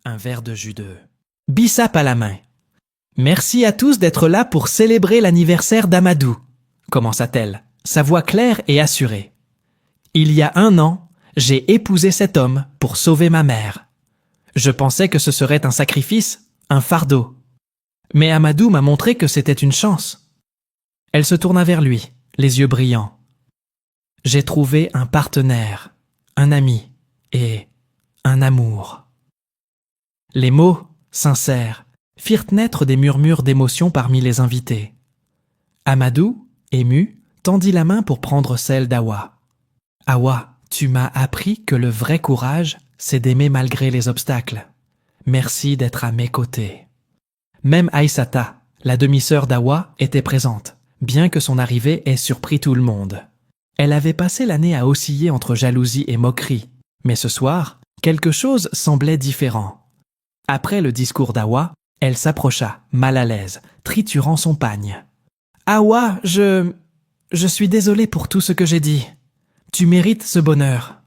Un verre de jus de bissap à la main. « Merci à tous d'être là pour célébrer l'anniversaire d'Amadou », commença-t-elle, sa voix claire et assurée. « Il y a 1 an, j'ai épousé cet homme pour sauver ma mère. Je pensais que ce serait un sacrifice, un fardeau. Mais Amadou m'a montré que c'était une chance. » Elle se tourna vers lui, les yeux brillants. « J'ai trouvé un partenaire, un ami et un amour. » Les mots, sincères, firent naître des murmures d'émotion parmi les invités. Amadou, ému, tendit la main pour prendre celle d'Awa. « Awa, tu m'as appris que le vrai courage, c'est d'aimer malgré les obstacles. Merci d'être à mes côtés. » Même Aïssata, la demi-sœur d'Awa, était présente, bien que son arrivée ait surpris tout le monde. Elle avait passé l'année à osciller entre jalousie et moquerie, mais ce soir, quelque chose semblait différent. Après le discours d'Awa, elle s'approcha, mal à l'aise, triturant son pagne. « Awa, je suis désolée pour tout ce que j'ai dit. Tu mérites ce bonheur. »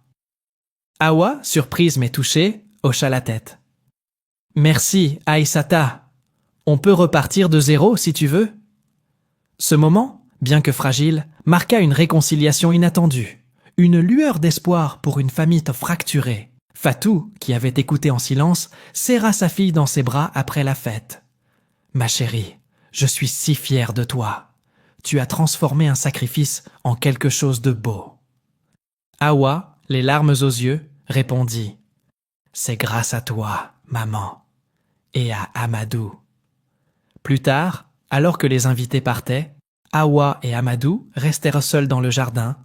Awa, surprise mais touchée, hocha la tête. « Merci, Aïssata. On peut repartir de zéro si tu veux. » Ce moment, bien que fragile, marqua une réconciliation inattendue, une lueur d'espoir pour une famille fracturée. Fatou, qui avait écouté en silence, serra sa fille dans ses bras après la fête. « Ma chérie, je suis si fière de toi. Tu as transformé un sacrifice en quelque chose de beau. » Hawa, les larmes aux yeux, répondit « C'est grâce à toi, maman, et à Amadou. » Plus tard, alors que les invités partaient, Hawa et Amadou restèrent seuls dans le jardin,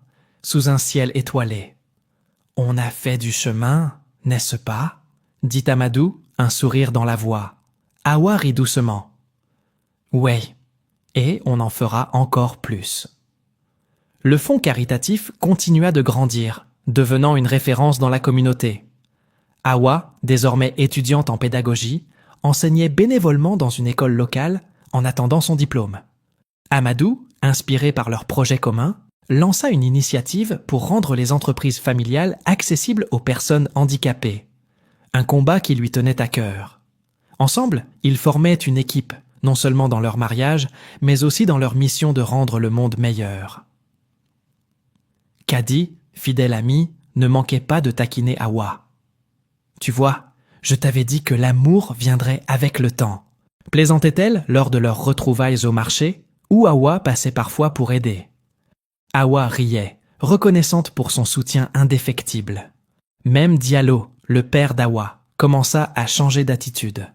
sous un ciel étoilé. « On a fait du chemin, n'est-ce pas ?» dit Amadou, un sourire dans la voix. Hawa rit doucement. « Oui, et on en fera encore plus. » Le fonds caritatif continua de grandir, devenant une référence dans la communauté. Hawa, désormais étudiante en pédagogie, enseignait bénévolement dans une école locale en attendant son diplôme. Amadou, inspiré par leur projet commun, lança une initiative pour rendre les entreprises familiales accessibles aux personnes handicapées. Un combat qui lui tenait à cœur. Ensemble, ils formaient une équipe, non seulement dans leur mariage, mais aussi dans leur mission de rendre le monde meilleur. Kadi, fidèle ami, ne manquait pas de taquiner Hawa. « Tu vois, je t'avais dit que l'amour viendrait avec le temps. » plaisantait-elle lors de leurs retrouvailles au marché, où Hawa passait parfois pour aider. Hawa riait, reconnaissante pour son soutien indéfectible. Même Diallo, le père d'Hawa, commença à changer d'attitude.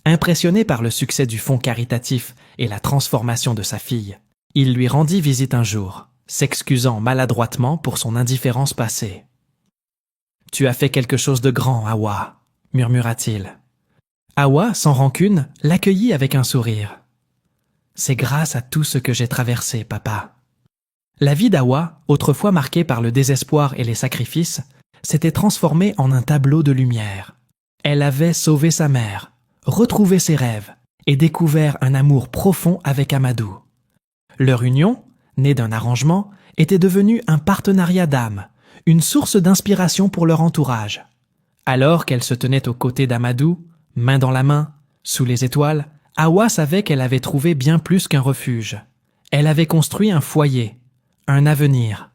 Impressionné par le succès du fonds caritatif et la transformation de sa fille, il lui rendit visite un jour, s'excusant maladroitement pour son indifférence passée. « Tu as fait quelque chose de grand, Hawa, » murmura-t-il. Hawa, sans rancune, l'accueillit avec un sourire. « C'est grâce à tout ce que j'ai traversé, papa. » La vie d'Hawa, autrefois marquée par le désespoir et les sacrifices, s'était transformée en un tableau de lumière. Elle avait sauvé sa mère, retrouvé ses rêves et découvert un amour profond avec Amadou. Leur union, née d'un arrangement, était devenue un partenariat d'âme, une source d'inspiration pour leur entourage. Alors qu'elle se tenait aux côtés d'Amadou, main dans la main, sous les étoiles, Hawa savait qu'elle avait trouvé bien plus qu'un refuge. Elle avait construit un foyer, un avenir.